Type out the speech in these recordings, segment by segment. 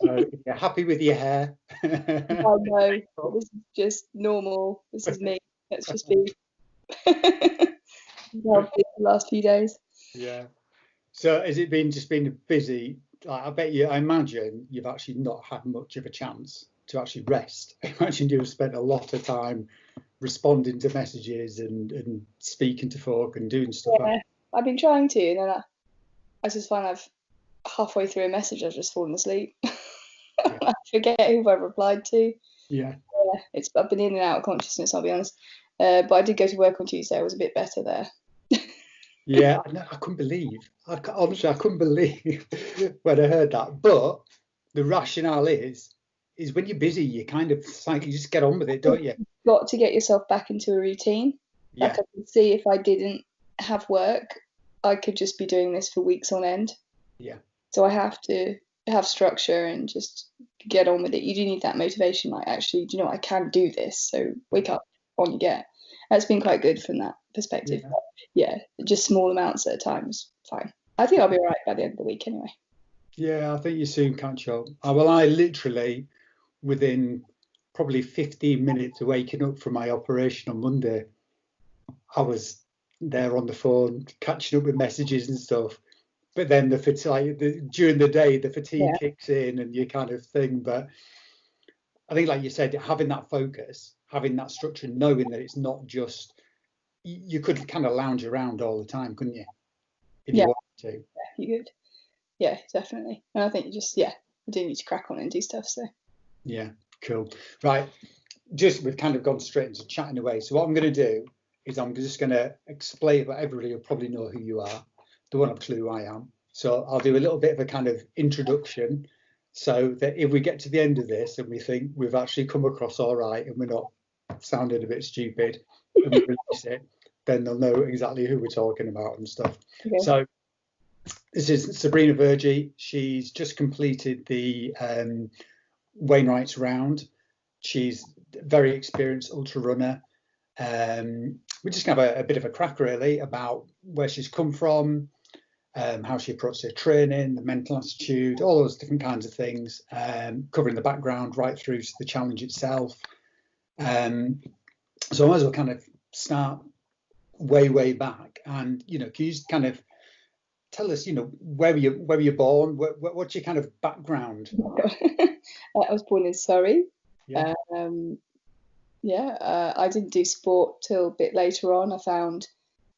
So you're happy with your hair? I know, this is just normal. This is me. Let's just be healthy the last few days. Yeah. So has it been just been busy? Like, I imagine you've actually not had much of a chance to actually rest. I imagine you've spent a lot of time responding to messages and speaking to folk and doing stuff. Yeah, I've been trying to, and then I just find I've halfway through a message, I've just fallen asleep. Yeah. I forget who I've replied to. Yeah. I've been in and out of consciousness, I'll be honest. But I did go to work on Tuesday. I was a bit better there. Yeah, I couldn't believe. Honestly, I couldn't believe when I heard that. But the rationale is when you're busy, you kind of like you just get on with it, don't you? You've got to get yourself back into a routine. Yeah. Like I could see if I didn't have work, I could just be doing this for weeks on end. Yeah. So I have to have structure and just get on with it. You do need that motivation, like actually, do you know what, I can do this. So wake up, on you get. That's been quite good from that perspective. Yeah, just small amounts at a time is fine. I think I'll be all right by the end of the week anyway. Yeah, I think you soon catch up. Well, I literally, within probably 15 minutes of waking up from my operation on Monday, I was there on the phone, catching up with messages and stuff. But then the fatigue, during the day, the fatigue kicks in and you kind of thing. But I think, like you said, having that focus, having that structure, knowing that it's not just, you could kind of lounge around all the time, couldn't you? If you wanted to. Yeah, you could. Yeah, definitely. And I think you just, I do need to crack on and do stuff. So. Yeah, cool. Right. We've kind of gone straight into chatting away. So what I'm going to do is I'm just going to explain, but everybody will probably know who you are. They won't have a clue who I am. So I'll do a little bit of a kind of introduction so that if we get to the end of this and we think we've actually come across all right and we're not sounding a bit stupid and we release it, then they'll know exactly who we're talking about and stuff. Okay. So this is Sabrina Verjee. She's just completed the Wainwright Round. She's a very experienced ultra runner. We just have a bit of a crack really about where she's come from, how she approached her training, the mental attitude, all those different kinds of things, covering the background right through to the challenge itself. So I might as well kind of start way back, and can you just kind of tell us, where were you born? What's your kind of background? I was born in Surrey. Yeah. I didn't do sport till a bit later on. I found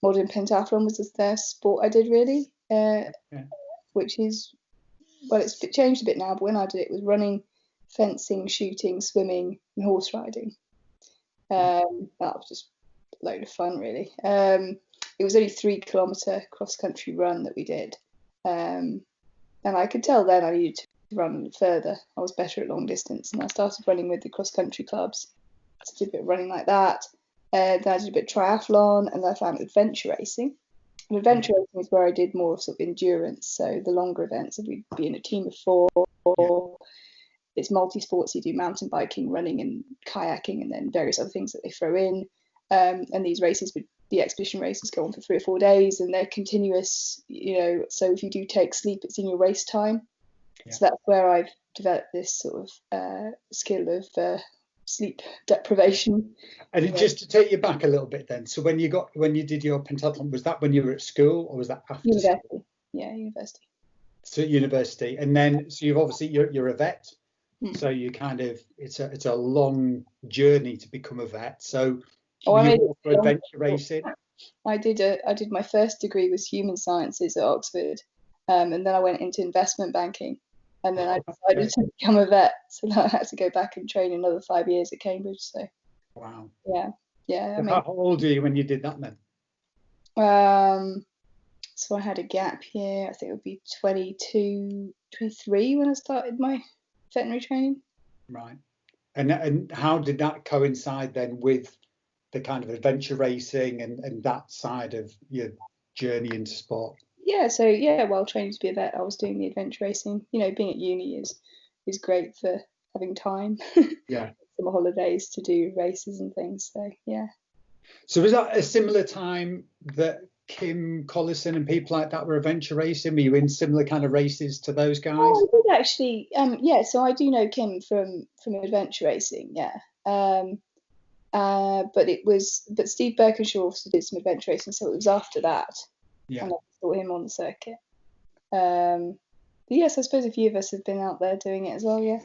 modern pentathlon was the first sport I did really, which is, well, it's changed a bit now, but when I did it was running, fencing, shooting, swimming and horse riding. That was just a load of fun really. It was only 3 kilometre cross country run that we did, and I could tell then I needed to run further. I was better at long distance, and I started running with the cross country clubs. So I did a bit of running like that. Then I did a bit of triathlon, and I found adventure racing. And adventure racing is where I did more sort of endurance. So the longer events, if we'd be in a team of 4, it's multi-sports. You do mountain biking, running, and kayaking, and then various other things that they throw in. And these races the expedition races go on for 3 or 4 days, and they're continuous. So if you do take sleep, it's in your race time. Yeah. So that's where I've developed this sort of skill of sleep deprivation. And just to take you back a little bit then, so when you did your pentathlon, was that when you were at school or was that after university? School? Yeah, university. So university, and then so you've obviously you're a vet, so you kind of it's a long journey to become a vet. So I made it for adventure racing. I did my first degree was human sciences at Oxford, and then I went into investment banking, and then I decided to become a vet. So then I had to go back and train another 5 years at Cambridge. So wow. Yeah. So how old were you when you did that then? So I had a gap year. I think it would be 22, 23 when I started my veterinary training. Right. And how did that coincide then with the kind of adventure racing and that side of your journey into sport? Yeah, so while training to be a vet, I was doing the adventure racing. Being at uni is great for having time. Yeah. Summer holidays to do races and things. So yeah. So was that a similar time that Kim Collison and people like that were adventure racing? Were you in similar kind of races to those guys? Oh, I did actually. Yeah, so I do know Kim from adventure racing. Yeah. But Steve Birkinshaw also did some adventure racing, so it was after that. Yeah. And I saw him on the circuit. But yes, I suppose a few of us have been out there doing it as well. Yeah.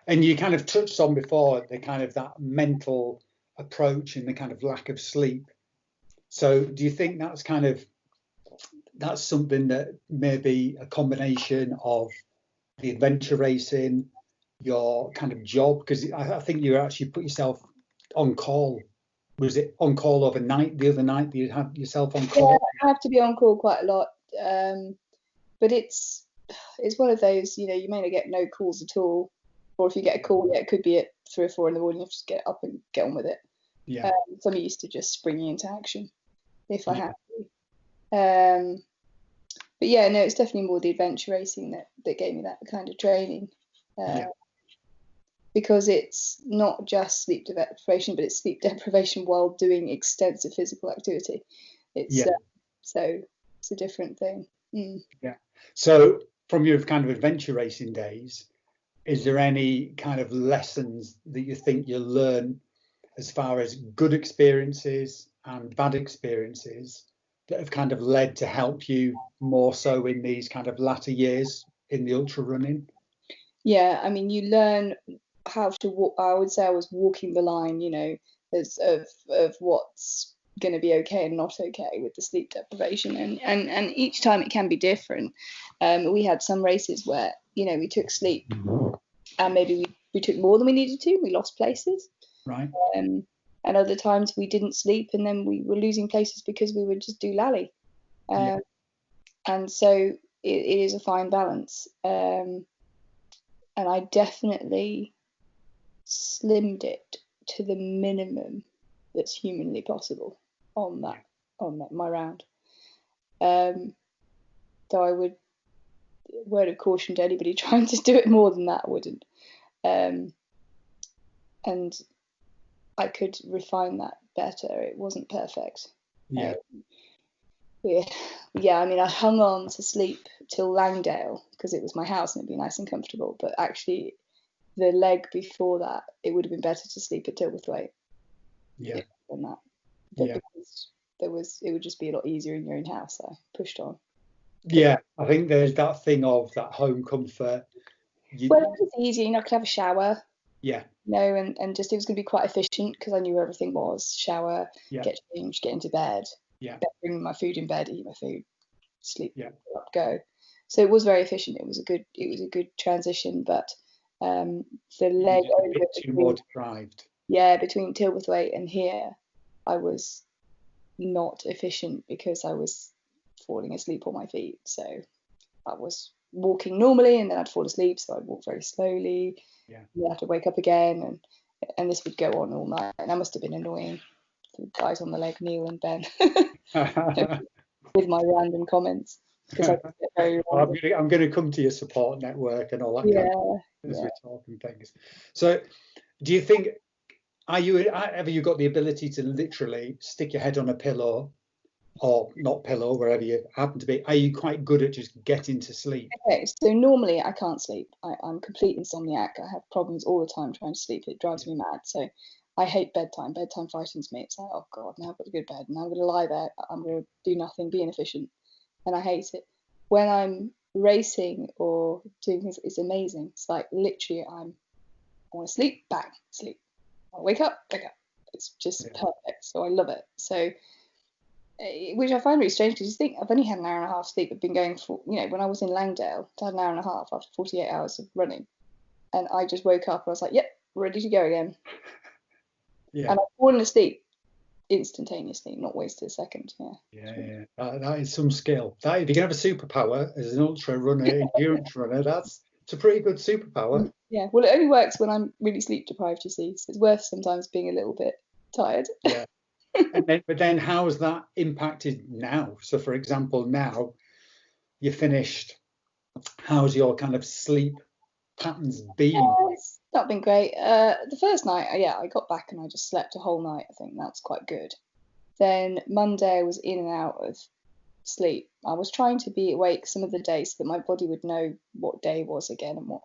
And you kind of touched on before the kind of that mental approach and the kind of lack of sleep. So do you think that's something that may be a combination of the adventure racing, your kind of job? Because I think you actually put yourself on call. Was it on call overnight the other night that you had yourself on call? Yeah, I have to be on call quite a lot. But it's one of those, you may not get no calls at all. Or if you get a call, it could be at 3 or 4 in the morning. You have to just get up and get on with it. Yeah. So I'm used to just springing into action if I have to. But yeah, no, it's definitely more the adventure racing that gave me that kind of training. Because it's not just sleep deprivation, but it's sleep deprivation while doing extensive physical activity. So it's a different thing. Yeah. So from your kind of adventure racing days, is there any kind of lessons that you think you'll learn as far as good experiences and bad experiences that have kind of led to help you more so in these kind of latter years in the ultra running? Yeah, I mean, you learn how to walk. I would say I was walking the line, of what's going to be okay and not okay with the sleep deprivation, and each time it can be different. We had some races where we took sleep and maybe we took more than we needed to. We lost places. Right. And other times we didn't sleep and then we were losing places because we would just do lally. And so it is a fine balance. And I definitely slimmed it to the minimum that's humanly possible on my round. Though I would, word of caution to anybody trying to do it more than that, I wouldn't. And I could refine that better. It wasn't perfect. Yeah. Yeah, I mean, I hung on to sleep till Langdale because it was my house and it'd be nice and comfortable. But actually, the leg before that, it would have been better to sleep at Tilberthwaite. Yeah. Than that. Yeah. Because it would just be a lot easier in your own house. So I pushed on. Yeah, I think there's that thing of that home comfort. Well, it was easier. I could have a shower. Yeah. And just it was going to be quite efficient because I knew where everything was. Shower, get changed, get into bed. Yeah. Bring my food in bed, eat my food, sleep, up, go. So it was very efficient. It was a good transition, but the leg over a bit too more deprived. Yeah, between Tilberthwaite and here, I was not efficient because I was falling asleep on my feet. So I was walking normally and then I'd fall asleep, so I'd walk very slowly. Yeah. And then I'd have to wake up again and this would go on all night. And that must have been annoying. The guys on the leg, Neil and Ben, with my random comments. Because I get very I'm going to come to your support network and all that kind of as we're talking things. So do you think, have you got the ability to literally stick your head on a pillow or not pillow, wherever you happen to be? Are you quite good at just getting to sleep? Okay, so normally I can't sleep. I'm complete insomniac. I have problems all the time trying to sleep. It drives me mad. So I hate bedtime. Bedtime frightens me. It's like, oh God, now I've got to go to bed. Now I'm going to lie there. I'm going to do nothing, be inefficient. And I hate it. When I'm racing or doing things, it's amazing. It's like literally I want to sleep, bang, sleep. I wake up, wake up. It's just perfect. So I love it. So, which I find really strange because you think I've only had an hour and a half sleep. I've been going for, when I was in Langdale, I had an hour and a half after 48 hours of running. And I just woke up and I was like, yep, ready to go again. Yeah. And I've fallen asleep instantaneously, not wasted a second. That is some skill. If you can have a superpower as an ultra runner, endurance runner, it's a pretty good superpower. Yeah, well, it only works when I'm really sleep deprived, you see. So it's worth sometimes being a little bit tired. Yeah. But then how has that impacted now? So for example, now you're finished, how's your kind of sleep patterns been? It's not been great. The first night, I got back and I just slept a whole night. I think that's quite good. Then Monday I was in and out of sleep. I was trying to be awake some of the days so that my body would know what day was again and what,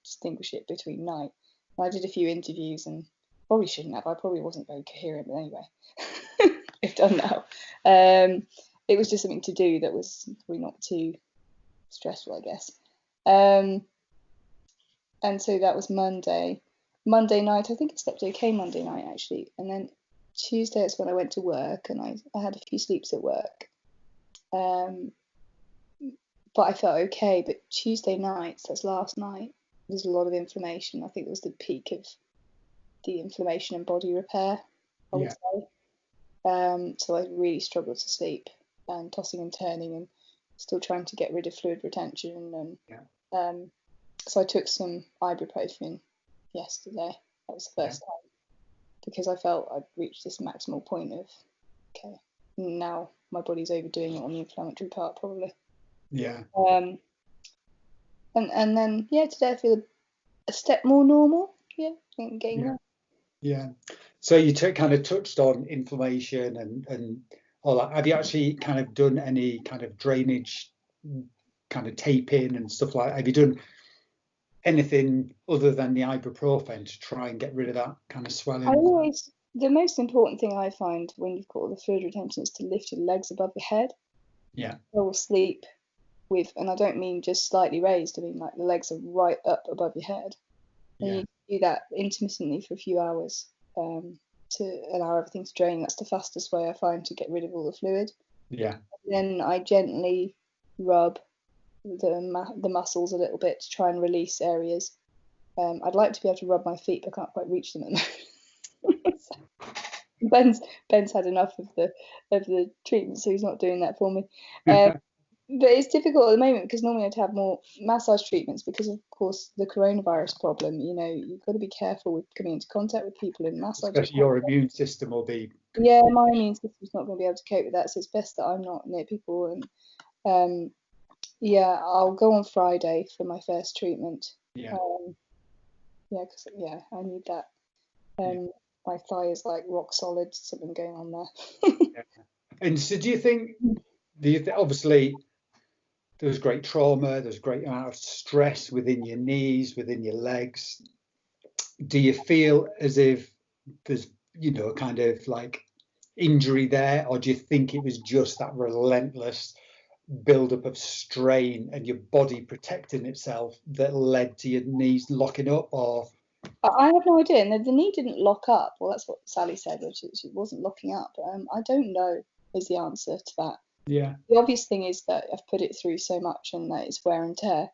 distinguish it between night. And I did a few interviews and probably shouldn't have. I probably wasn't very coherent, but anyway, I've done now. It was just something to do that was probably not too stressful, I guess. And so that was Monday. Monday night, I think I slept okay Monday night actually. And then Tuesday is when I went to work and I had a few sleeps at work. But I felt okay. But Tuesday night, so that's last night, there's a lot of inflammation. I think it was the peak of the inflammation and body repair, I would say. So I really struggled to sleep and tossing and turning and still trying to get rid of fluid retention. And so I took some ibuprofen yesterday. That was the first time because I felt I'd reached this maximal point of, okay, now my body's overdoing it on the inflammatory part probably. Yeah. And then today I feel a step more normal. Yeah, I think I'm getting there. Yeah. So you kind of touched on inflammation and all that. Have you actually kind of done any kind of drainage, kind of taping and stuff like that? Have you done anything other than the ibuprofen to try and get rid of that kind of swelling? The most important thing I find when you've got all the fluid retention is to lift your legs above your head. Yeah. I will sleep with, and I don't mean just slightly raised, I mean like the legs are right up above your head. And you do that intermittently for a few hours to allow everything to drain. That's the fastest way I find to get rid of all the fluid. Yeah. Then I gently rub the muscles a little bit to try and release areas. I'd like to be able to rub my feet, but I can't quite reach them at the moment. Ben's had enough of the treatment, so he's not doing that for me. But it's difficult at the moment because normally I'd have more massage treatments because, of course, the coronavirus problem. You've got to be careful with coming into contact with people in massage. Especially your immune system will be. Yeah, my immune system's not going to be able to cope with that, so it's best that I'm not near people. And I'll go on Friday for my first treatment. Yeah. Because I need that. My thigh is like rock solid. Something going on there. And so, do you think obviously there's great trauma, there's great amount of stress within your knees, within your legs. Do you feel as if there's kind of like injury there, or do you think it was just that relentless build-up of strain and your body protecting itself that led to your knees locking up? Or I have no idea. And the knee didn't lock up. Well, that's what Sally said, which it wasn't locking up. I don't know is the answer to that. Yeah. The obvious thing is that I've put it through so much and that it's wear and tear.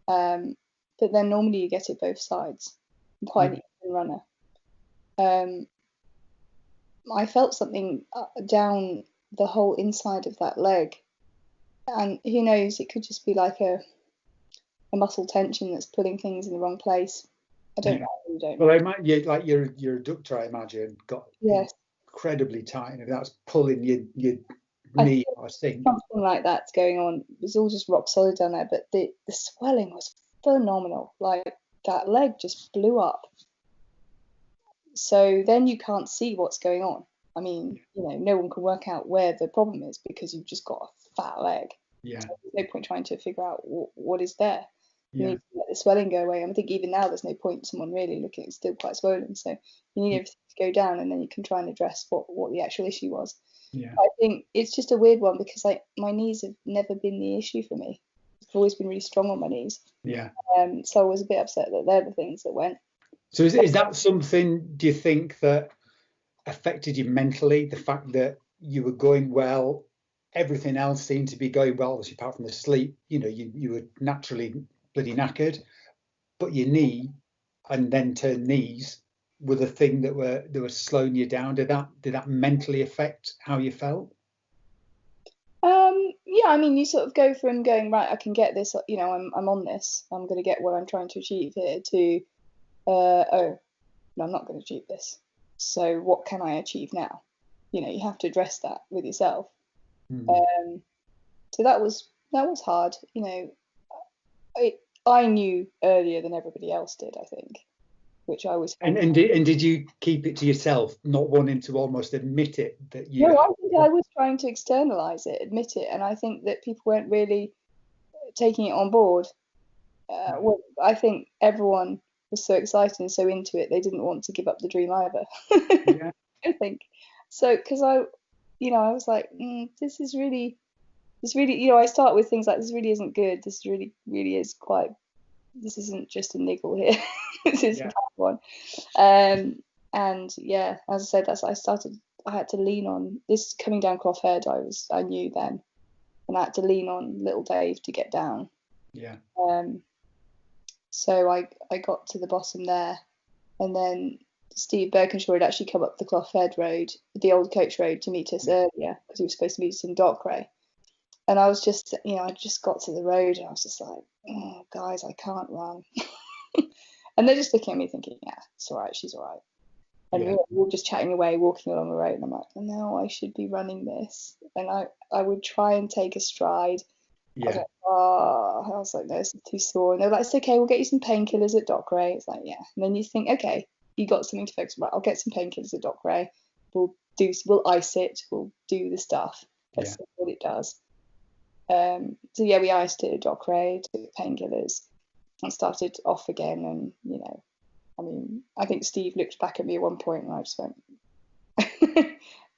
But then normally you get it both sides. I'm quite an even runner. I felt something down the whole inside of that leg. And who knows, it could just be like a muscle tension that's pulling things in the wrong place. I don't know. I really don't know. Well, like your adductor, I imagine, got incredibly tight, and that's pulling your knee, I think. Something like that's going on. It's all just rock solid down there, but the swelling was phenomenal. Like that leg just blew up. So then you can't see what's going on. I mean, no one can work out where the problem is because you've just got a fat leg. Yeah. So there's no point trying to figure out what is there. Yeah. You need to let the swelling go away. I think even now there's no point in someone really looking. It's still quite swollen. So you need everything to go down, and then you can try and address what the actual issue was. Yeah. I think it's just a weird one because my knees have never been the issue for me. I've always been really strong on my knees. Yeah. So I was a bit upset that they're the things that went. So is that something, do you think, that affected you mentally? The fact that you were going well, everything else seemed to be going well, obviously apart from the sleep, you were naturally bloody knackered, but your knee and then to knees were the thing that were slowing you down. Did that mentally affect how you felt? Yeah, I mean, you sort of go from going, right, I can get this, I'm on this, I'm going to get what I'm trying to achieve here, to oh, no, I'm not going to achieve this. So what can I achieve now? You have to address that with yourself. So that was hard. I knew earlier than everybody else did, I think. which I always And found. did you keep it to yourself, not wanting to almost admit it that you? No, I think I was trying to externalize it, admit it, and I think that people weren't really taking it on board. Well, I think everyone was so excited and so into it, they didn't want to give up the dream either. Yeah, I think so, because I was like, this really, I start with things like, this really isn't good. This really, really is quite. This isn't just a niggle here. This is a yeah, bad one. And yeah, as I said, I had to lean on this coming down Clough Head. I knew then, and I had to lean on little Dave to get down. yeah. So I got to the bottom there, and then Steve Birkinshaw had actually come up the Clough Head road, the old coach road, to meet us earlier, because he was supposed to meet us in Dockwray. And I was just, I just got to the road, and I was just like, oh, guys, I can't run. And they're just looking at me thinking, yeah, it's all right, she's all right. And we were just chatting away, walking along the road, and I'm like, no, I should be running this. And I would try and take a stride. Yeah. I was like, no, this is too sore. And they're like, it's okay, we'll get you some painkillers at Dockwray. It's like, yeah. And then you think, okay, you got something to focus on. Right, I'll get some painkillers at Dockwray. We'll ice it. We'll do the stuff. Let's see what it does. So yeah, we iced it at Dockwray, took painkillers, and started off again. And I mean, I think Steve looked back at me at one point, and I just went.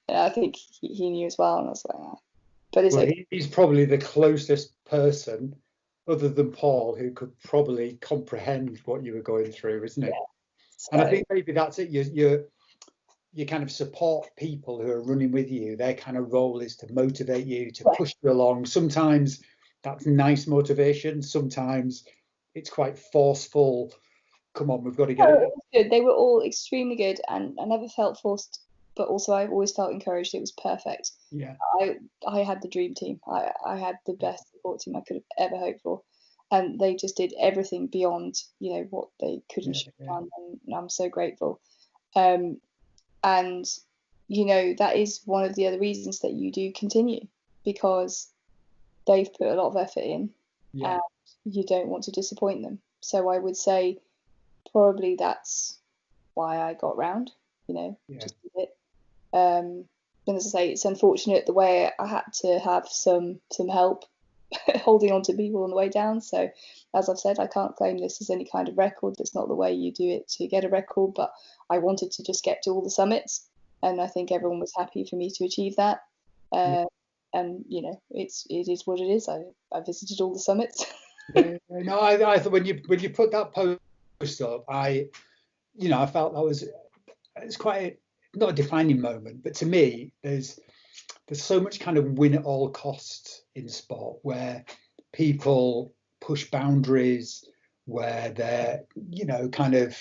I think he knew as well, and I was like, ah. But it's okay. He's probably the closest person, other than Paul, who could probably comprehend what you were going through, isn't it? So, and I think maybe that's it. You kind of support people who are running with you. Their kind of role is to motivate you, to push you along. Sometimes that's nice motivation. Sometimes it's quite forceful. Come on, we've got to get it. It was good. They were all extremely good, and I never felt forced, but also I always felt encouraged. It was perfect. Yeah. I had the dream team. I had the best support team I could have ever hoped for, and they just did everything beyond what they could and should have done, and I'm so grateful. And that is one of the other reasons that you do continue, because they've put a lot of effort in, and you don't want to disappoint them. So I would say probably that's why I got round, just a bit. And as I say, it's unfortunate the way I had to have some help holding on to people on the way down. So as I've said, I can't claim this as any kind of record. That's not the way you do it to get a record, but I wanted to just get to all the summits, and I think everyone was happy for me to achieve that. And it is what it is. I visited all the summits. No, I thought when you put that post up, I felt it's quite not a defining moment, but to me, there's so much kind of win at all costs in sport, where people push boundaries, where they're kind of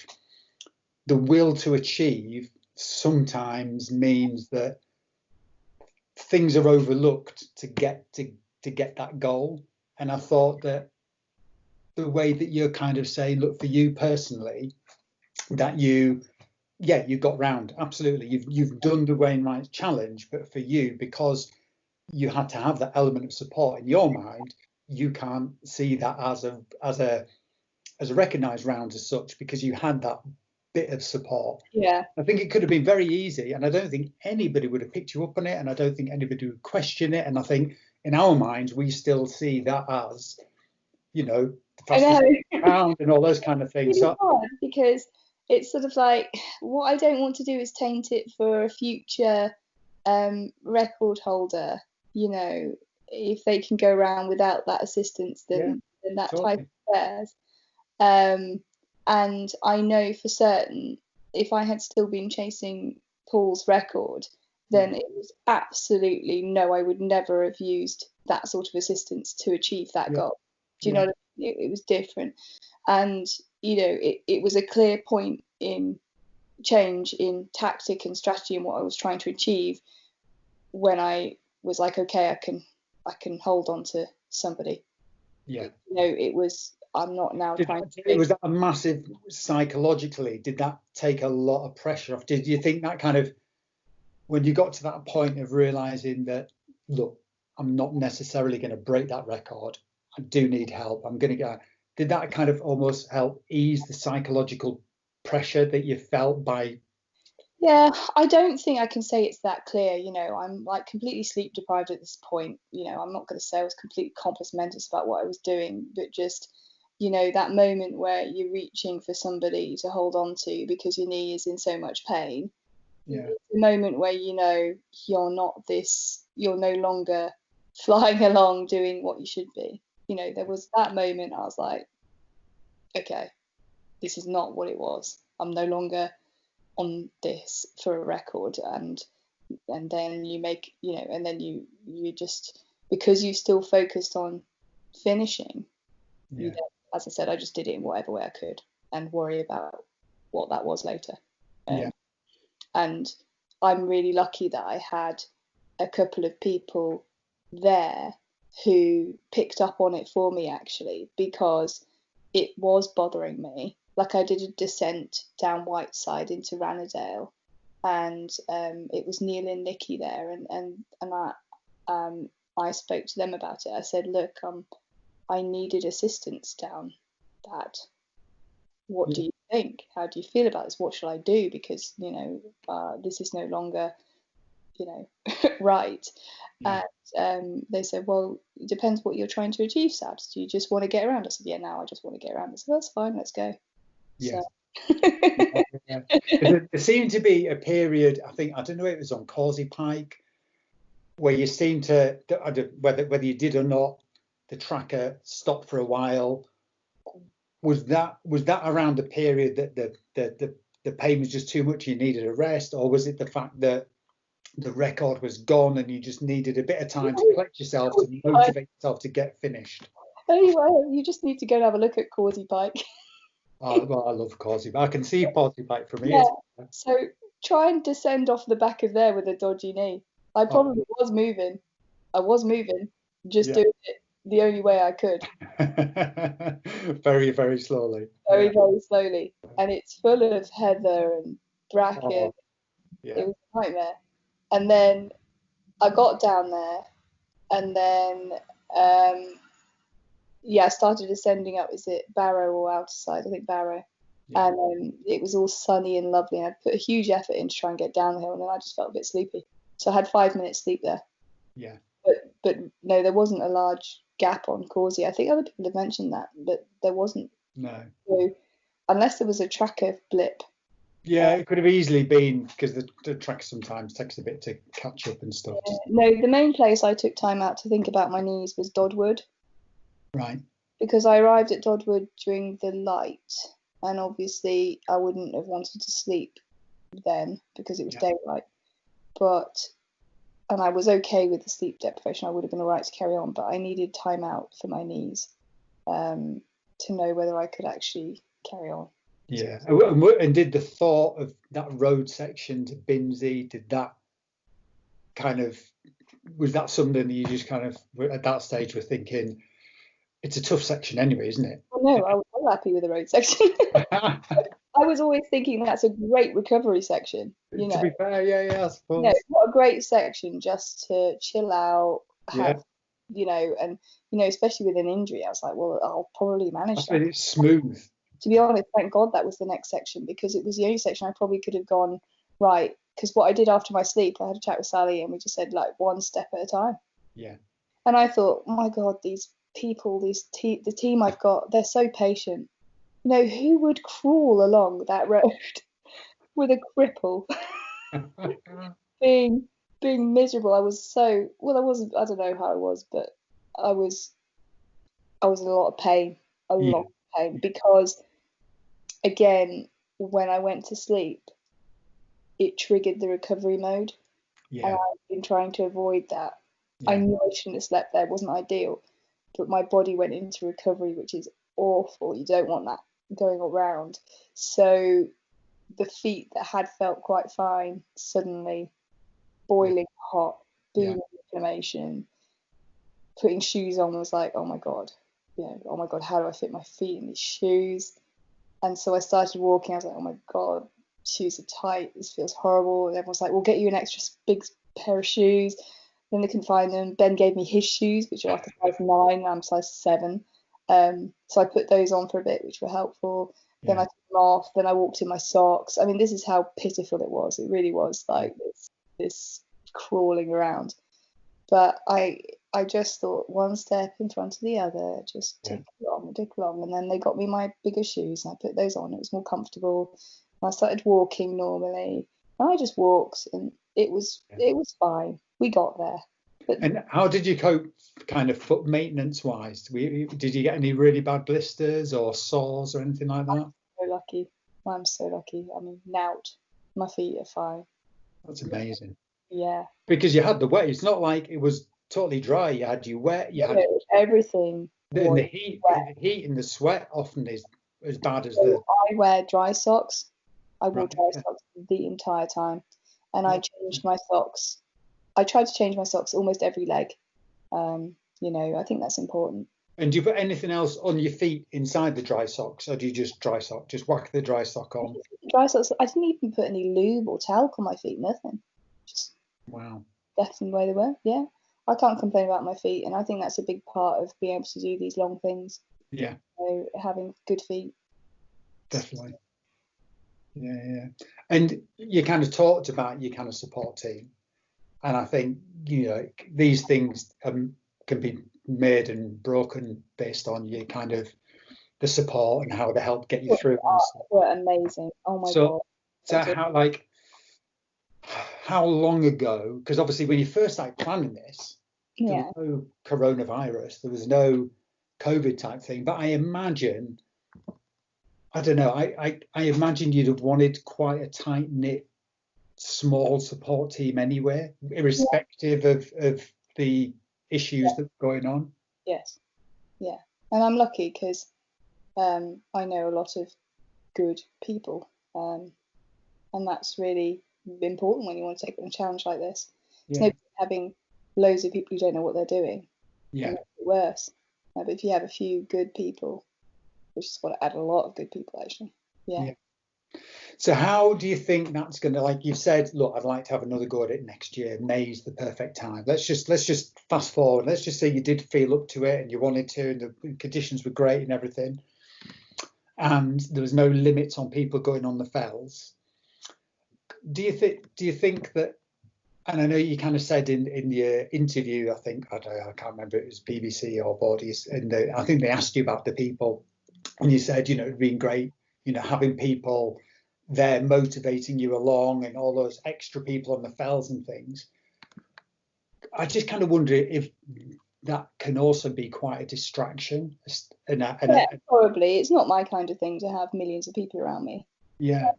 the will to achieve sometimes means that things are overlooked to get that goal. And I thought that the way that you're kind of saying, look, for you personally, that you got round. Absolutely. You've done the Wainwright challenge, but for you, because you had to have that element of support in your mind, you can't see that as a recognised round as such, because you had that bit of support. Yeah. I think it could have been very easy, and I don't think anybody would have picked you up on it, and I don't think anybody would question it. And I think in our minds, we still see that as, the fastest round and all those kind of things. It's really hard, because it's sort of like, what I don't want to do is taint it for a future record holder. If they can go around without that assistance, then that type of affairs. And I know for certain, if I had still been chasing Paul's record, then it was absolutely no, I would never have used that sort of assistance to achieve that goal. Do you know what I mean? It was different. And, it was a clear point in change in tactic and strategy and what I was trying to achieve, when I was like, okay, I can hold on to somebody. Yeah. It was, I'm not now trying to. It was that a massive psychologically, did that take a lot of pressure off? Did you think that kind of, when you got to that point of realizing that, look, I'm not necessarily going to break that record, I do need help, I'm going to go, did that kind of almost help ease the psychological pressure that you felt by? Yeah, I don't think I can say it's that clear. I'm like completely sleep deprived at this point. I'm not going to say I was completely compos mentis about what I was doing, but just, that moment where you're reaching for somebody to hold on to because your knee is in so much pain. Yeah. The moment where you're no longer flying along doing what you should be. There was that moment I was like, okay, this is not what it was. I'm no longer on this for a record. And then you make, and then you just, because you still focused on finishing, as I said, I just did it in whatever way I could and worry about what that was later. And I'm really lucky that I had a couple of people there who picked up on it for me, actually, because it was bothering me. Like, I did a descent down Whiteside into Ranadale, and it was Neil and Nikki there, and I spoke to them about it. I said, look, I needed assistance down that. What do you think? How do you feel about this? What shall I do? Because this is no longer right. And they said, well, it depends what you're trying to achieve, Sabs. Do you just want to get around? I said, yeah, now I just want to get around. I said, that's fine, let's go. Yeah. So. There seemed to be a period, I don't know if it was on Causey Pike, where you seemed to, whether you did or not, the tracker stopped for a while. Was that around the period that the pain was just too much, you needed a rest, or was it the fact that the record was gone and you just needed a bit of time to collect yourself, to motivate yourself to get finished? Anyway, you just need to go and have a look at Causey Pike. Well, I love Causey Pike. I can see Causey Pike from here. Yeah. So try and descend off the back of there with a dodgy knee. I probably was moving. I was moving, just doing it the only way I could. Very, very slowly. Very, very slowly. And it's full of heather and bracken. It was a nightmare. And then I got down there, and then I started ascending up. Is it Barrow or Outerside? I think Barrow. Yeah. And it was all sunny and lovely, and I put a huge effort in to try and get down the hill, and then I just felt a bit sleepy. So I had 5 minutes sleep there. Yeah. But no, there wasn't a large gap on Causey. I think other people have mentioned that, but there wasn't. No. So, unless there was a tracker blip. Yeah, it could have easily been, because the track sometimes takes a bit to catch up and stuff. No, the main place I took time out to think about my knees was Dodwood. Right. Because I arrived at Dodwood during the light, and obviously I wouldn't have wanted to sleep then because it was daylight. And I was okay with the sleep deprivation. I would have been all right to carry on, but I needed time out for my knees to know whether I could actually carry on. Yeah. And did the thought of that road section to Binsey, was that something that you just kind of, at that stage, were thinking, it's a tough section anyway, isn't it? Well, no, I was happy with the road section. I was always thinking that's a great recovery section. To be fair, yeah, I suppose. What a great section just to chill out, have, and especially with an injury, I was like, well, I'll probably manage that. It's smooth. To be honest, thank God that was the next section, because it was the only section I probably could have gone right. Because what I did after my sleep, I had a chat with Sally, and we just said, like, one step at a time. Yeah. And I thought, oh my God, these people, the team I've got, they're so patient. Who would crawl along that road with a cripple? being miserable. I was I don't know how I was, but I was in a lot of pain. Lot of pain, because again, when I went to sleep, it triggered the recovery mode. And I've been trying to avoid that. I knew I shouldn't have slept there, it wasn't ideal, but my body went into recovery, which is awful. You don't want that going around. So the feet that had felt quite fine, suddenly boiling hot, boom, inflammation. Putting shoes on was like, oh my God, how do I fit my feet in these shoes? And so I started walking. I was like, oh my God, shoes are tight, this feels horrible. And everyone's like, we'll get you an extra big pair of shoes. Then they couldn't find them. Ben gave me his shoes, which are like a size 9, I'm size 7. So I put those on for a bit, which were helpful. Then I took them off, then I walked in my socks. I mean, this is how pitiful it was. It really was like this crawling around. But I just thought one step in front of the other, just tick along. And then they got me my bigger shoes and I put those on. It was more comfortable. I started walking normally. And I just walked and it was fine. We got there. But, and how did you cope kind of foot maintenance wise? Did you get any really bad blisters or sores or anything like that? I'm so lucky. I mean, nout. My feet are fine. That's amazing. Yeah. Because you had the wet. It's not like it was totally dry. You had you wet. You had everything. The heat. The heat and the sweat often is as bad as the. I wear dry socks. I wore dry socks the entire time, and I changed my socks. I tried to change my socks almost every leg. I think that's important. And do you put anything else on your feet inside the dry socks, or do you just just whack the dry sock on? Dry socks. I didn't even put any lube or talc on my feet. Nothing. Just left them the way they were. Yeah, I can't complain about my feet, and I think that's a big part of being able to do these long things. Yeah. Having good feet. Definitely. Yeah. And you kind of talked about your kind of support team, and I think these things can be made and broken based on your kind of the support and how they help get you through. Were amazing. Oh my god. So how long ago? Because obviously when you first started planning this, there was no coronavirus, there was no COVID type thing. But I imagine, I don't know, I imagine you'd have wanted quite a tight knit, small support team anyway, irrespective of the issues that are going on. Yes. Yeah. And I'm lucky because I know a lot of good people, and that's really important when you want to take on a challenge like this. It's no having loads of people who don't know what they're doing. Yeah. It makes it worse. But if you have a few good people, which is what I add a lot of good people actually. Yeah. So how do you think that's going to, like you said, look, I'd like to have another go at it next year. May's the perfect time. Let's just fast forward. Let's just say you did feel up to it and you wanted to, and the conditions were great and everything, and there was no limits on people going on the fells. Do you think that? And I know you kind of said in your interview, I can't remember, it was BBC or Bodies, and I think they asked you about the people, and you said, it'd been great, having people there motivating you along and all those extra people on the fells and things. I just kind of wonder if that can also be quite a distraction. Probably. It's not my kind of thing to have millions of people around me. Yeah.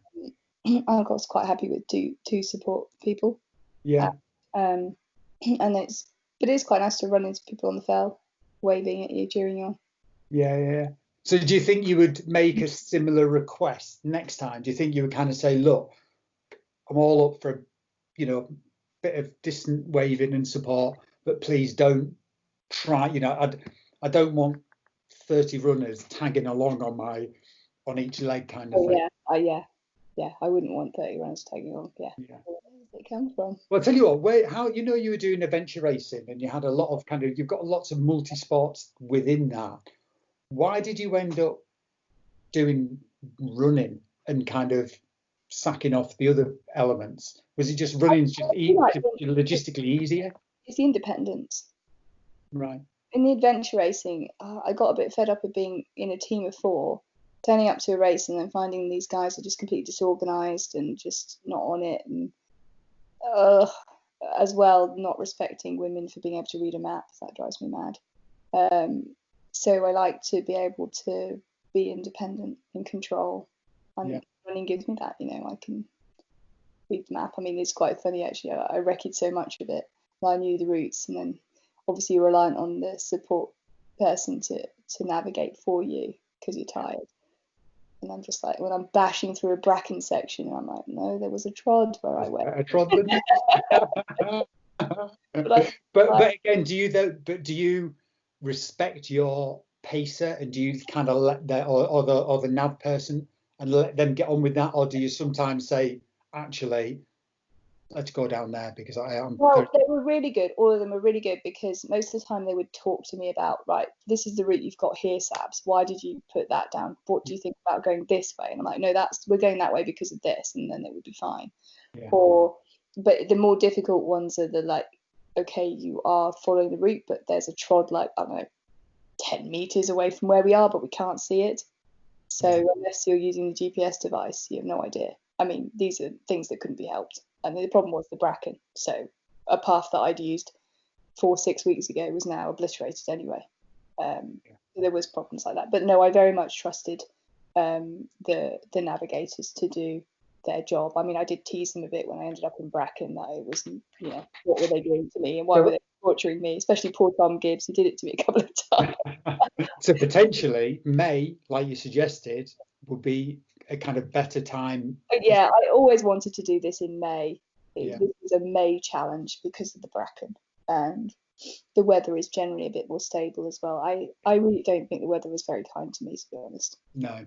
I was quite happy with two support people. Yeah. And it's quite nice to run into people on the fell, waving at you, cheering you on. Yeah. So do you think you would make a similar request next time? Do you think you would kind of say, look, I'm all up for, a bit of distant waving and support, but please don't try, I don't want 30 runners tagging along on each leg kind of thing. Yeah, I wouldn't want 30 runners tagging along. Yeah. Where does it come from? Well, I'll tell you what, how you were doing adventure racing and you had a lot of you've got lots of multi-sports within that. Why did you end up doing running and kind of sacking off the other elements? Was it just running just logistically easier? It's the independence. Right. In the adventure racing, I got a bit fed up of being in a team of 4, turning up to a race and then finding these guys are just completely disorganized and just not on it, and as well not respecting women for being able to read a map. That drives me mad. So I like to be able to be independent, in control, and running gives me that. I can read the map. I mean, it's quite funny actually. I recce'd so much of it that I knew the routes, and then obviously you're reliant on the support person to navigate for you because you're tired. And I'm just like, when I'm bashing through a bracken section, I'm like, no, there was a trod where I went. A trod. But again, do you respect your pacer, and do you kind of let that or the nav person and let them get on with that, or do you sometimes say, actually, let's go down there, because I am. Well, they were really good. All of them were really good, because most of the time they would talk to me about, right, this is the route you've got here, Sabs. Why did you put that down? What do you think about going this way? And I'm like, no, we're going that way because of this, and then it would be fine. Yeah. But the more difficult ones are the like, okay, you are following the route, but there's a trod like, I don't know, 10 meters away from where we are, but we can't see it. So unless you're using the GPS device, you have no idea. I mean, these are things that couldn't be helped. And the problem was the bracken. So a path that I'd used 4-6 weeks ago was now obliterated anyway. So there was problems like that. But no, I very much trusted the navigators to do their job. I mean, I did tease them a bit when I ended up in bracken, that it was, what were they doing to me, and why were they torturing me, especially poor Tom Gibbs, who did it to me a couple of times. So potentially May, like you suggested, would be a kind of better time. Yeah, I always wanted to do this in May. Yeah. This was a May challenge because of the bracken, and the weather is generally a bit more stable as well. I really don't think the weather was very kind to me, to be honest. No.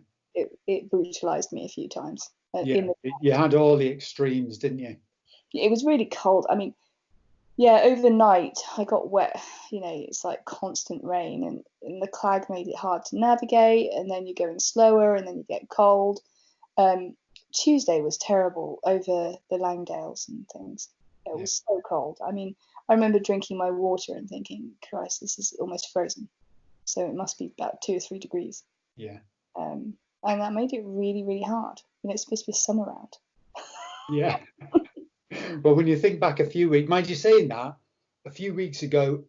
It brutalized me a few times. Yeah, you had all the extremes, didn't you? It was really cold. I mean, yeah, overnight I got wet. It's like constant rain, and the clag made it hard to navigate, and then you're going slower, and then you get cold. Tuesday was terrible over the Langdales and things. It was so cold. I mean, I remember drinking my water and thinking, Christ, this is almost frozen. So it must be about 2 or 3 degrees. Yeah. And that made it really, really hard. It's supposed to be summer out. Yeah. Well, when you think back a few weeks, mind you saying that, a few weeks ago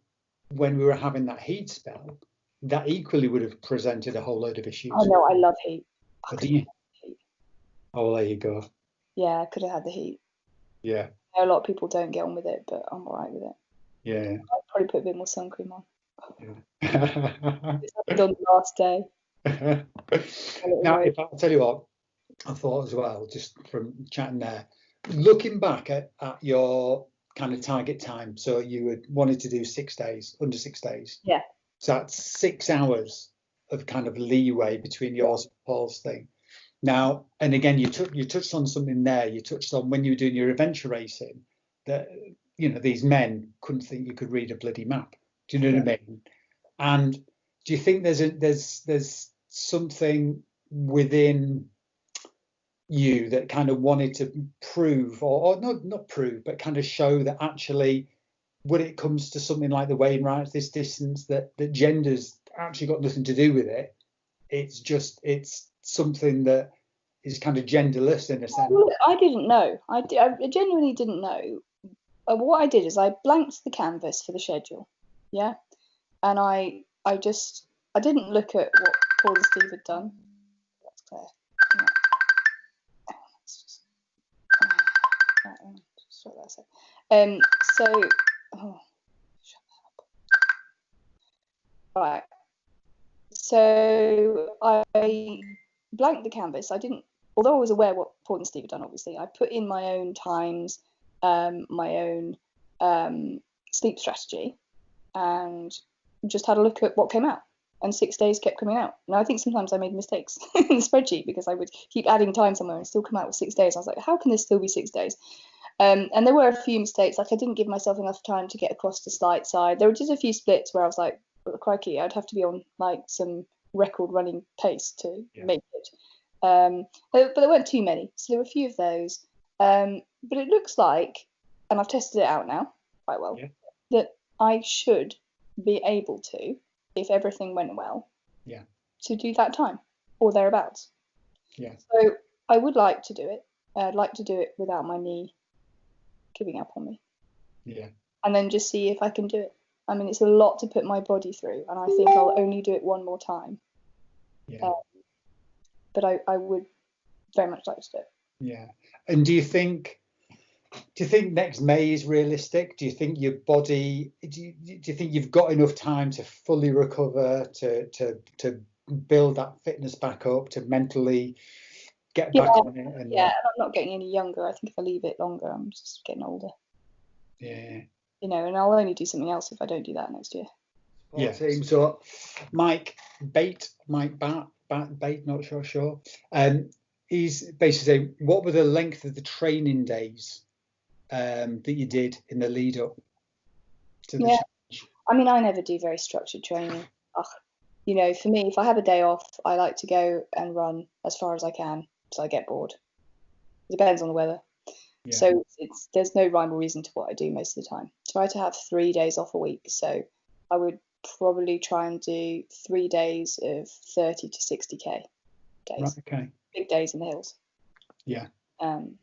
when we were having that heat spell, that equally would have presented a whole load of issues. Oh no, I love heat. Do you? Oh, well, there you go. Yeah, I could have had the heat. Yeah. A lot of people don't get on with it, but I'm all right with it. Yeah. I'd probably put a bit more sun cream on. Yeah. It's happened on the last day. Now, if I'll tell you what, I thought as well, just from chatting there, looking back at your kind of target time, so you had wanted to do 6 days, under 6 days. Yeah. So that's 6 hours of kind of leeway between yours and Paul's thing. Now, and again, you touched on something there. You touched on when you were doing your adventure racing that these men couldn't think you could read a bloody map. Do you know what I mean? And do you think there's something within you that kind of wanted to prove, or not prove, but kind of show that actually, when it comes to something like the Wainwright, this distance, that gender's actually got nothing to do with it. It's something that is kind of genderless in a sense. Well, I didn't know. I genuinely didn't know. What I did is I blanked the canvas for the schedule. Yeah. And I didn't look at what Paul and Steve had done. That's clear. Yeah. Let's just what that said. Shut up. Right. So I blanked the canvas. I didn't, although I was aware what Paul and Steve had done, obviously, I put in my own times, my own sleep strategy, and just had a look at what came out. And 6 days kept coming out. And I think sometimes I made mistakes in the spreadsheet, because I would keep adding time somewhere and still come out with 6 days. I was like, how can this still be 6 days? And there were a few mistakes. Like, I didn't give myself enough time to get across the slight side. There were just a few splits where I was like, crikey, I'd have to be on like some record running pace to make it. But there weren't too many. So there were a few of those. But it looks like, and I've tested it out now quite well, that I should be able to, if everything went well, to do that time or thereabouts. Yeah. So I would like to do it. I'd like to do it without my knee giving up on me. Yeah. And then just see if I can do it. I mean, it's a lot to put my body through, and I think I'll only do it one more time. Yeah. But I would very much like to do it. Yeah. And do you think next May is realistic? Do you think your body, do you think you've got enough time to fully recover, to build that fitness back up, to mentally get back on it? And I'm not getting any younger. I think if I leave it longer, I'm just getting older. Yeah. And I'll only do something else if I don't do that next year. Yeah. So Mike Bate, not sure. He's basically saying, what were the length of the training days that you did in the lead up to the Yeah. challenge? I mean, I never do very structured training. You know, for me, if I have a day off, I like to go and run as far as I can, so I get bored. It depends on the weather. Yeah. So there's no rhyme or reason to what I do most of the time. Try to have 3 days off a week. So I would probably try and do 3 days of 30 to 60k days. Right, okay. Big days in the hills. Yeah. And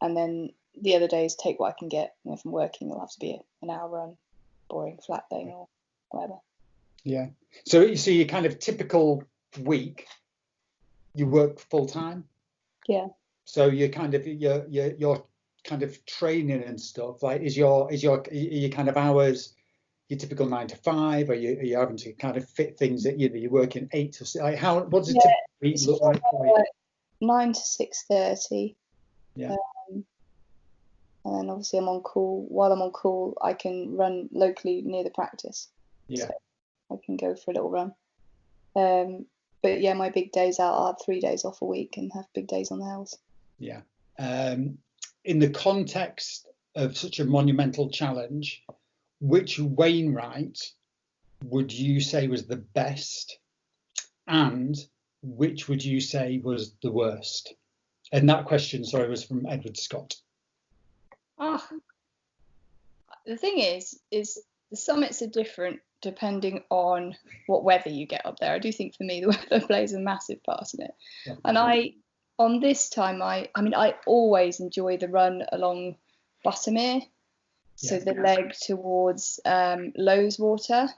then the other days take what I can get. And if I'm working, it'll have to be an hour run, boring flat thing or whatever. Yeah. So your kind of typical week, you work full time? Yeah. So you're kind of your kind of training and stuff, like is your kind of hours your typical 9 to 5? Are you having to kind of fit things that you're working 8 to 6? Like what does a typical week look like for you? 9 to 6:30. Yeah. And then obviously I'm on call. While I'm on call, I can run locally near the practice. Yeah. So I can go for a little run. But yeah, my big days out, I'll have 3 days off a week and have big days on the hills. Yeah. In the context of such a monumental challenge, which Wainwright would you say was the best, and which would you say was the worst? And that question, sorry, was from Edward Scott. The thing is the summits are different depending on what weather you get up there. I do think for me the weather plays a massive part in it. Yeah. And on this time, I mean, I always enjoy the run along Buttermere, so the leg towards Loweswater.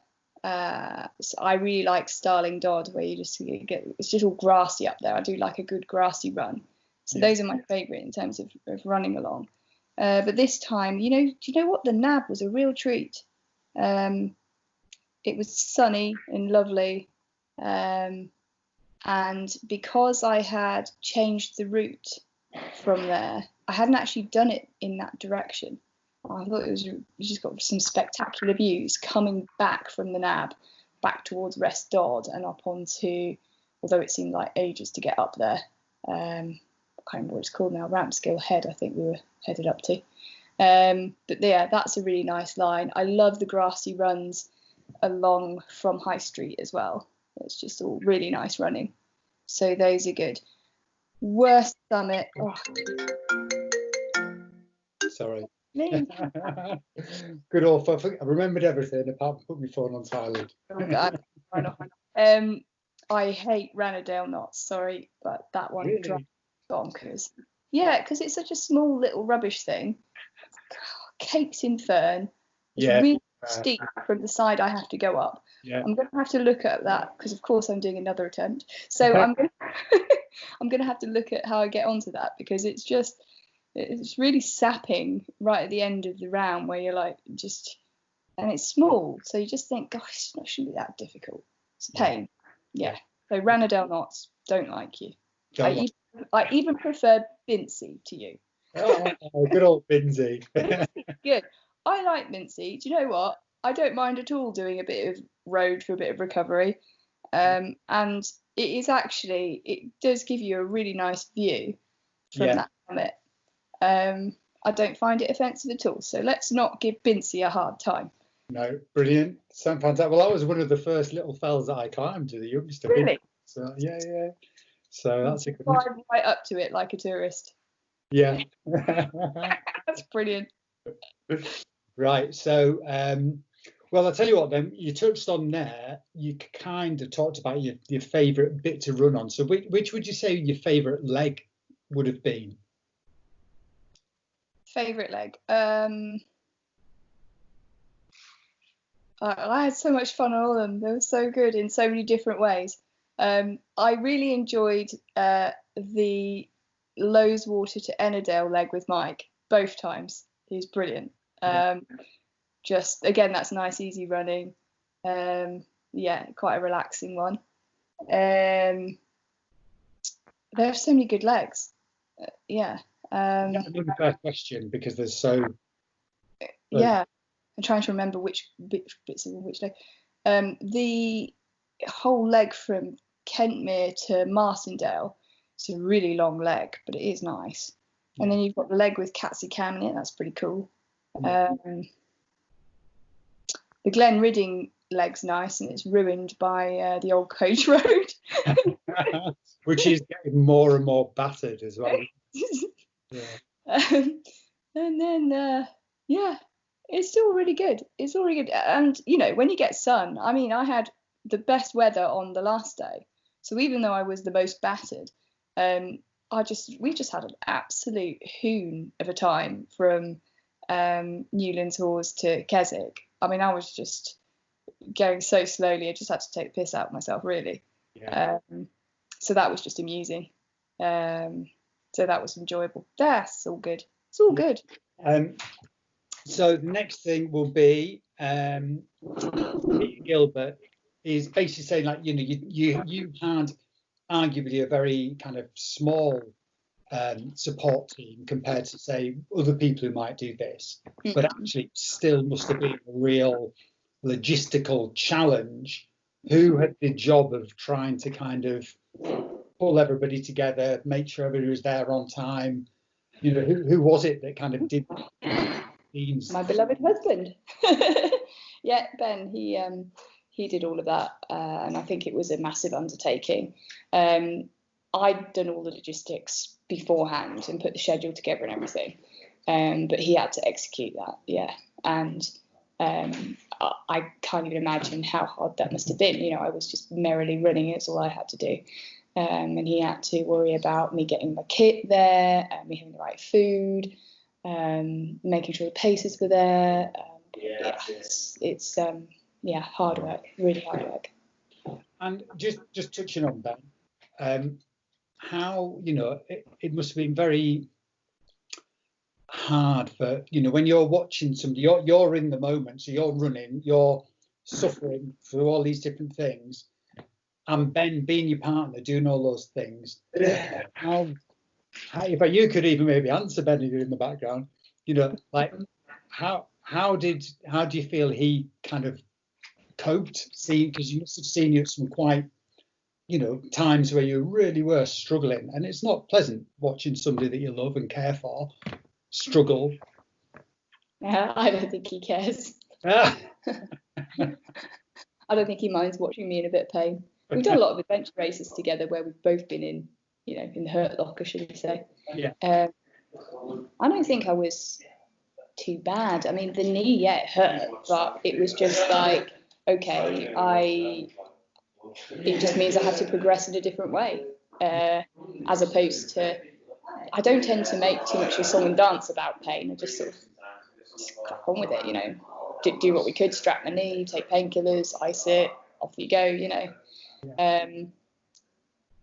So I really like Starling Dodd, where you just it's just all grassy up there. I do like a good grassy run. So those are my favourite in terms of running along. But this time, do you know what? The nab was a real treat. It was sunny and lovely. And because I had changed the route from there, I hadn't actually done it in that direction. I thought you just got some spectacular views coming back from the nab, back towards Rest Dodd and up onto, although it seemed like ages to get up there. I can't remember what it's called now, Rampskill Head, I think we were headed up to. But yeah, that's a really nice line. I love the grassy runs along from High Street as well. It's just all really nice running. So those are good. Worst summit. Oh. Sorry. Good old. I remembered everything apart from putting my phone on silent. Oh God. I hate Ranadale Knots. Sorry, but that one drives bonkers. Yeah, because it's such a small little rubbish thing. Caked in fern. It's really steep from the side I have to go up. Yeah. I'm going to have to look at that because, of course, I'm doing another attempt. So I'm going to have to look at how I get onto that, because it's really sapping right at the end of the round where you're like and it's small. So you just think, gosh, it shouldn't be that difficult. It's a pain. Yeah. So Ranadale Knots, don't like you. I even prefer Bincy to you. Oh, good old Bincy. Good. I like Bincy. Do you know what? I don't mind at all doing a bit of road for a bit of recovery. And it does give you a really nice view from that summit. I don't find it offensive at all. So let's not give Bincy a hard time. No, brilliant. Sounds fantastic. Well, that was one of the first little fells that I climbed, to the youngest of really? So yeah. So that's a good one. Right up to it like a tourist. Yeah. That's brilliant. Right. So, well, I'll tell you what then, you touched on there, you kind of talked about your favourite bit to run on. So which would you say your favourite leg would have been? Favourite leg? I had so much fun on all of them. They were so good in so many different ways. I really enjoyed the Loweswater to Ennerdale leg with Mike, both times. He was brilliant. Just again, that's nice, easy running. Quite a relaxing one. There are so many good legs. Another fair question, because there's so. I'm trying to remember which bits of which leg. The whole leg from Kentmere to Martindale. It's a really long leg, but it is nice. And then you've got the leg with Catsy Cam in it. That's pretty cool. Yeah. The Glen Ridding leg's nice, and it's ruined by the old coach road. Which is getting more and more battered as well. And then, it's still really good. It's all really good. And, you know, when you get sun, I mean, I had the best weather on the last day. So even though I was the most battered, we just had an absolute hoon of a time from Newlands Hawes to Keswick. I mean, I was just going so slowly. I just had to take the piss out of myself, really. Yeah. So that was just amusing. So that was enjoyable. That's all good. It's all good. So the next thing will be Peter Gilbert is basically saying, like, you know, you had arguably a very kind of small support team compared to, say, other people who might do this, but actually still must have been a real logistical challenge. Who had the job of trying to kind of pull everybody together, make sure everybody was there on time? You know, who was it that kind of did these? My beloved husband. Yeah, Ben. He did all of that, and I think it was a massive undertaking. I'd done all the logistics beforehand and put the schedule together and everything, but he had to execute that. Yeah, and I can't even imagine how hard that must have been. You know, I was just merrily running. It's all I had to do. And he had to worry about me getting my kit there, me having the right food, making sure the paces were there. It's hard work, really hard work. And just touching on that, how, you know, it must have been very hard for, you know, when you're watching somebody, you're in the moment, so you're running, you're suffering through all these different things, and Ben being your partner doing all those things. How if you could even maybe answer Ben if you're in the background, you know, like how do you feel he kind of coped? Because you must have seen you at some quite, you know, times where you really were struggling, and it's not pleasant watching somebody that you love and care for struggle. I don't think he cares. I don't think he minds watching me in a bit of pain. We've done a lot of adventure races together where we've both been in, you know, in the hurt locker, should we say. Yeah. I don't think I was too bad. I mean, the knee, yeah, it hurt, but it was just like, okay, it just means I have to progress in a different way, as opposed to, I don't tend to make too much of a song and dance about pain. I just sort of crack on with it, you know, do what we could, strap my knee, take painkillers, ice it, off you go, you know.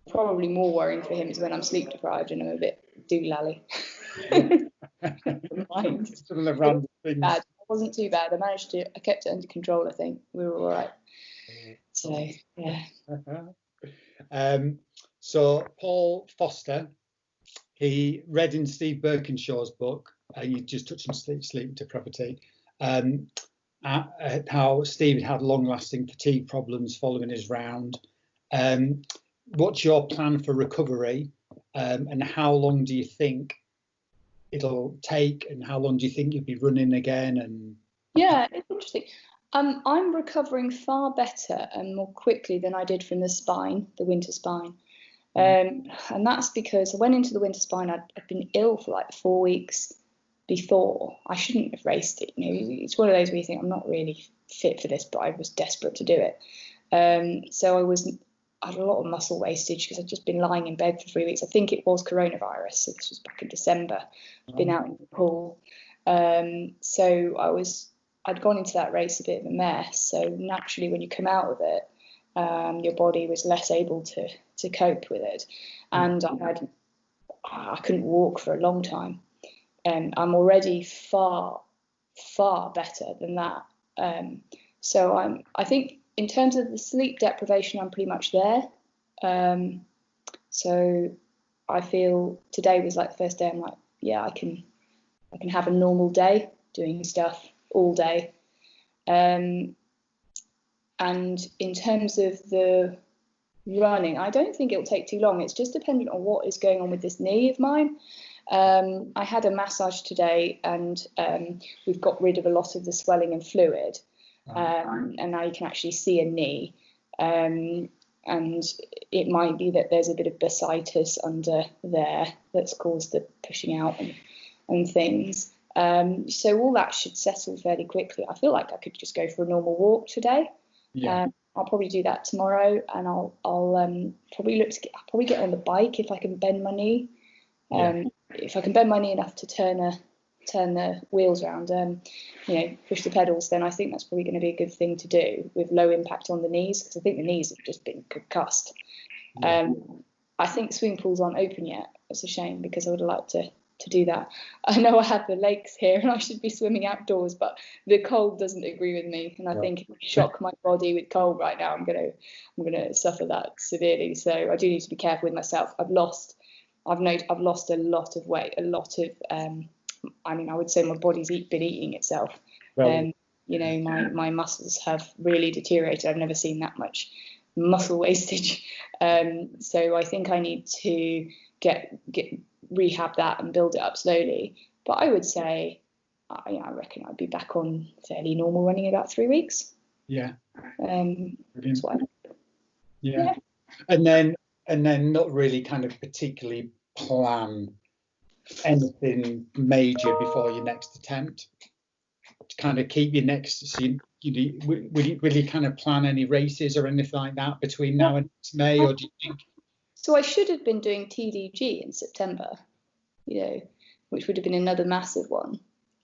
Probably more worrying for him is when I'm sleep deprived and I'm a bit doolally. Some of the random things. Bad. It wasn't too bad. I kept it under control, I think. We were all right. So, yeah. So Paul Foster, he read in Steve Birkinshaw's book, you just touched on sleep depravity, how Steve had long-lasting fatigue problems following his round. What's your plan for recovery, and how long do you think it'll take, and how long do you think you'll be running again? And yeah, it's interesting. I'm recovering far better and more quickly than I did from the winter spine. And that's because I went into the winter spine, I'd been ill for like 4 weeks before. I shouldn't have raced it. You know, it's one of those where you think I'm not really fit for this, but I was desperate to do it. So I had a lot of muscle wastage because I'd just been lying in bed for 3 weeks. I think it was coronavirus, so this was back in December. I'd been out in the pool. So I'd gone into that race a bit of a mess. So naturally, when you come out of it, your body was less able to cope with it. And I couldn't walk for a long time. And I'm already far, far better than that. So I think in terms of the sleep deprivation, I'm pretty much there. So I feel today was like the first day I'm like, yeah, I can have a normal day doing stuff all day. And in terms of the running, I don't think it'll take too long. It's just dependent on what is going on with this knee of mine. I had a massage today, and we've got rid of a lot of the swelling and fluid, and now you can actually see a knee. And it might be that there's a bit of bursitis under there that's caused the pushing out and things. So all that should settle fairly quickly. I feel like I could just go for a normal walk today. Yeah. I'll probably do that tomorrow, and I'll probably get on the bike if I can bend my knee. If I can bend my knee enough to turn the wheels around, push the pedals, then I think that's probably going to be a good thing to do with low impact on the knees, because I think the knees have just been concussed. I think swimming pools aren't open yet. It's a shame, because I would have liked to do that. I know I have the lakes here and I should be swimming outdoors, but the cold doesn't agree with me, and I think if I shock my body with cold right now, I'm gonna suffer that severely. So I do need to be careful with myself. I've lost a lot of weight, I would say my body's been eating itself. Right. My muscles have really deteriorated. I've never seen that much muscle wastage. So I think I need to get rehab that and build it up slowly. But I would say, I reckon I'd be back on fairly normal running in about 3 weeks. Yeah. That's what yeah. And then not really kind of particularly plan anything major before your next attempt. To kind of keep your next. So will you kind of plan any races or anything like that between now and May, or do you think? So I should have been doing TDG in September, which would have been another massive one.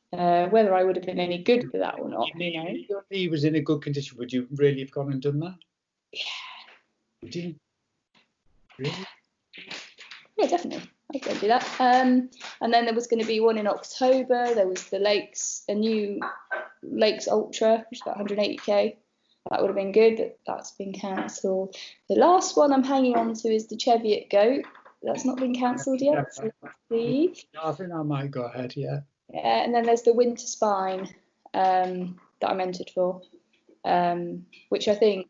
Whether I would have been any good for that or not, If your knee was in a good condition, would you really have gone and done that? Yeah. Would you? Really? Yeah, definitely. I'd go do that. And then there was going to be one in October. There was a new Lakes Ultra, which is about 180k. That would have been good, but that's been cancelled. The last one I'm hanging on to is the Cheviot Goat. That's not been cancelled yet. So I think I might go ahead, yeah. Yeah, and then there's the Winter Spine that I'm entered for, which I think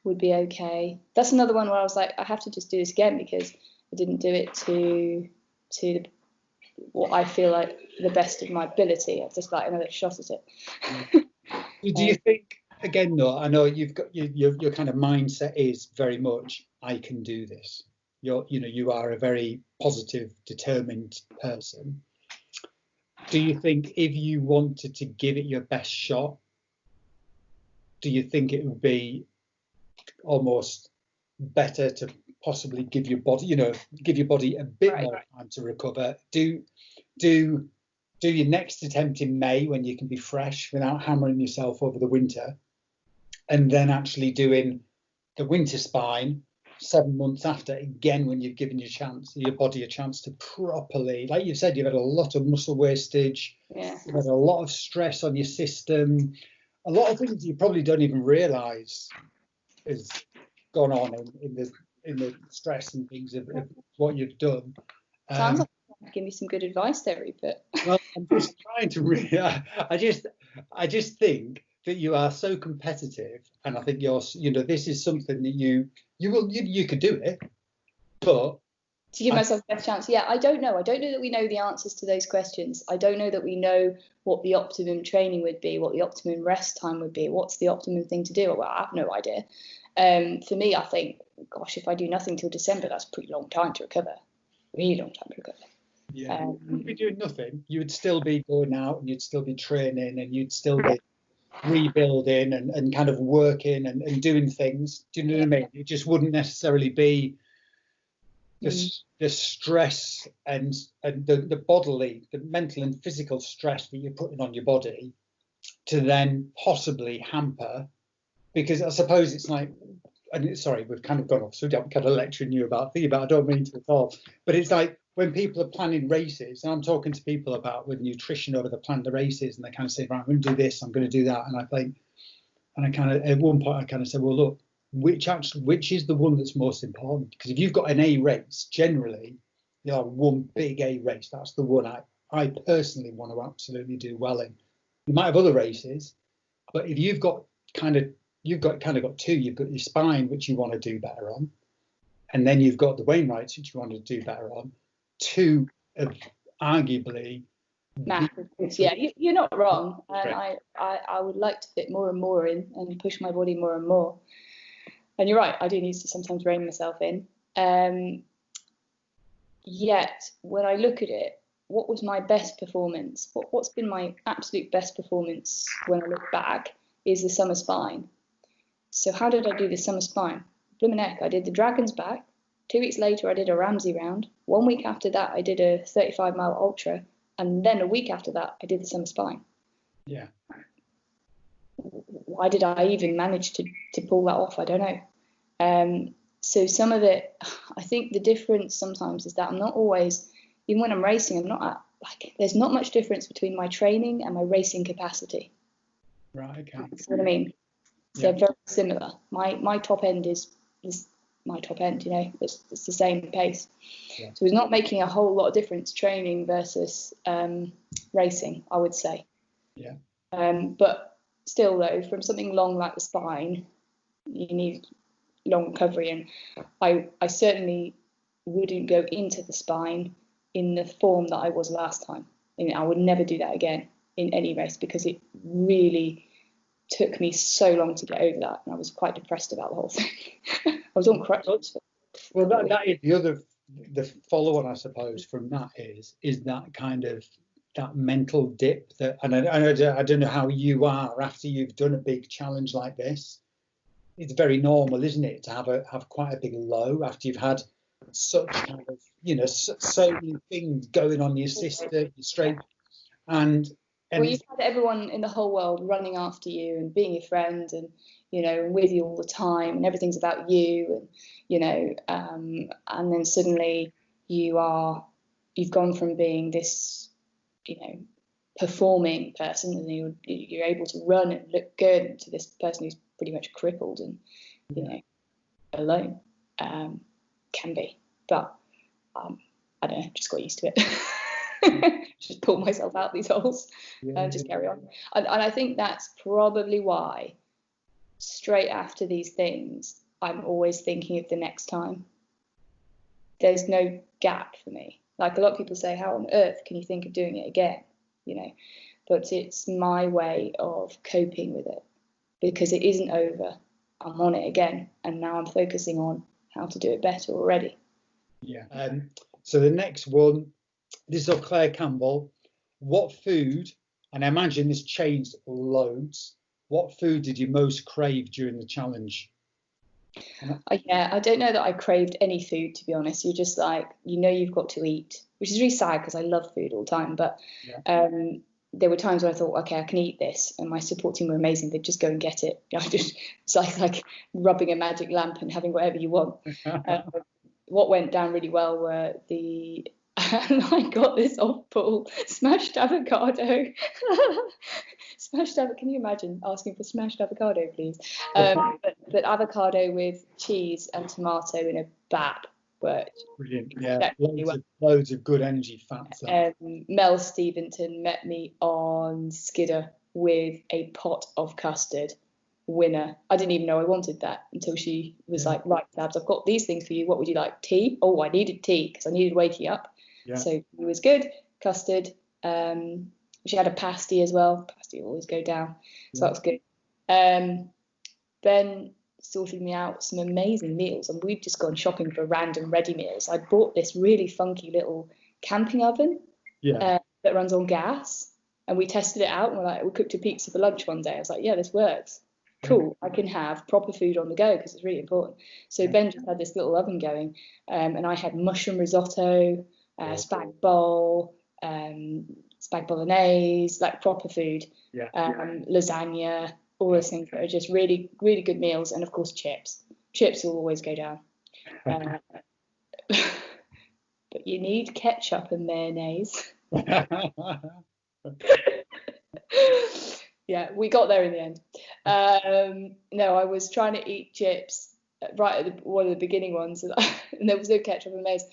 would be okay. That's another one where I was like, I have to just do this again, because I didn't do it to what I feel like the best of my ability. I'd just like another shot at it. Do you think, again, though, I know you've got your kind of mindset is very much, I can do this. You are a very positive, determined person. Do you think if you wanted to give it your best shot, do you think it would be almost better to possibly give your body a bit more time to recover? Do your next attempt in May, when you can be fresh without hammering yourself over the winter, and then actually doing the Winter Spine 7 months after, again, when you've given your body a chance to properly, like you said, you've had a lot of muscle wastage, you've had a lot of stress on your system, a lot of things you probably don't even realise has gone on in the stress and things of what you've done. Sounds like you give me some good advice there, Rupert. Well, I'm just trying to really. I just think that you are so competitive, and I think this is something that you could do it, but to give myself the best chance. Yeah, I don't know that we know the answers to those questions. I don't know that we know what the optimum training would be, what the optimum rest time would be, what's the optimum thing to do. Well, I have no idea. For me, I think, gosh, if I do nothing till December, that's a pretty long time to recover. Really long time to recover. Yeah, you wouldn't be doing nothing. You would still be going out, and you'd still be training, and you'd still be rebuilding and kind of working and doing things. Do you know what I mean? It just wouldn't necessarily be the stress and the bodily, the mental and physical stress that you're putting on your body to then possibly hamper. Because I suppose it's like, and sorry, we've kind of gone off, so I'm kind of lecturing you about I don't mean to at all, but it's like when people are planning races, and I'm talking to people about with nutrition over the plan the races, and they kind of say, right, I'm going to do this, I'm going to do that, and I think, and I kind of at one point I kind of said, well, look, which is the one that's most important? Because if you've got an A race, generally you have one big A race, that's the one I personally want to absolutely do well in. You might have other races, but if you've got kind of got two. You've got your spine, which you want to do better on, and then you've got the Wainwrights, which you want to do better on. Two of arguably. Massive. Yeah, you're not wrong, and I would like to fit more and more in and push my body more and more. And you're right, I do need to sometimes rein myself in. Yet when I look at it, what was my best performance? What's been my absolute best performance when I look back is the summer spine. So how did I do the summer spine? Blimmin' heck, I did the Dragon's Back. 2 weeks later, I did a Ramsey round. 1 week after that, I did a 35-mile ultra. And then a week after that, I did the summer spine. Yeah. Why did I even manage to pull that off? I don't know. So some of it, I think the difference sometimes is that I'm not always, even when I'm racing, I'm not like, there's not much difference between my training and my racing capacity. Right, okay. That's what I mean. Yeah. They're very similar. My top end is my top end, you know, it's the same pace. Yeah. So it's not making a whole lot of difference training versus racing, I would say. Yeah. But still, though, from something long like the spine, you need long recovery, and I certainly wouldn't go into the spine in the form that I was last time. And I would never do that again in any race, because it really took me so long to get over that, and I was quite depressed about the whole thing. I was on crutches. Well, that is the follow-on, I suppose, from that is that kind of that mental dip that, and I don't know how you are after you've done a big challenge like this. It's very normal, isn't it, to have quite a big low after you've had such kind of, you know, so many things going on, your sister, your straight, and well, you've had everyone in the whole world running after you and being your friend, and you know, with you all the time, and everything's about you, and you know, and then suddenly you've gone from being this, you know, performing person, and you're able to run and look good, to this person who's pretty much crippled and, you know, alone. Can be, but I don't know, just got used to it. Just pull myself out these holes and just carry on. And I think that's probably why straight after these things, I'm always thinking of the next time. There's no gap for me. Like a lot of people say, how on earth can you think of doing it again? You know, but it's my way of coping with it, because it isn't over. I'm on it again, and now I'm focusing on how to do it better already. Yeah. So the next one, this is of Claire Campbell. What food, and I imagine this changed loads, what food did you most crave during the challenge? Yeah, I don't know that I craved any food, to be honest. You're just like, you know, you've got to eat, which is really sad because I love food all the time. But there were times when I thought, okay, I can eat this, and my support team were amazing. They'd just go and get it. You know, it's like rubbing a magic lamp and having whatever you want. What went down really well were and I got this off Paul, smashed avocado. Smashed avocado. Can you imagine asking for smashed avocado, please? But avocado with cheese and tomato in a bap worked. Brilliant. Yeah, loads of good energy fats. Mel Steventon met me on Skidder with a pot of custard. Winner. I didn't even know I wanted that until she was like, right, Babs, I've got these things for you. What would you like? Tea? Oh, I needed tea because I needed waking up. Yeah. So it was good. Custard. She had a pasty as well. Pasty always go down. So that was good. Ben sorted me out some amazing meals, and we'd just gone shopping for random ready meals. I bought this really funky little camping oven that runs on gas, and we tested it out, and we cooked a pizza for lunch one day. I was like, yeah, this works. Cool, I can have proper food on the go because it's really important. So Ben just had this little oven going, and I had mushroom risotto, spag bowl, spag bolognese, like proper food, lasagna, all those things that are just really, really good meals. And of course, chips. Chips will always go down. But you need ketchup and mayonnaise. Yeah, we got there in the end. No, I was trying to eat chips right at one of the beginning ones, and there was no ketchup and mayonnaise,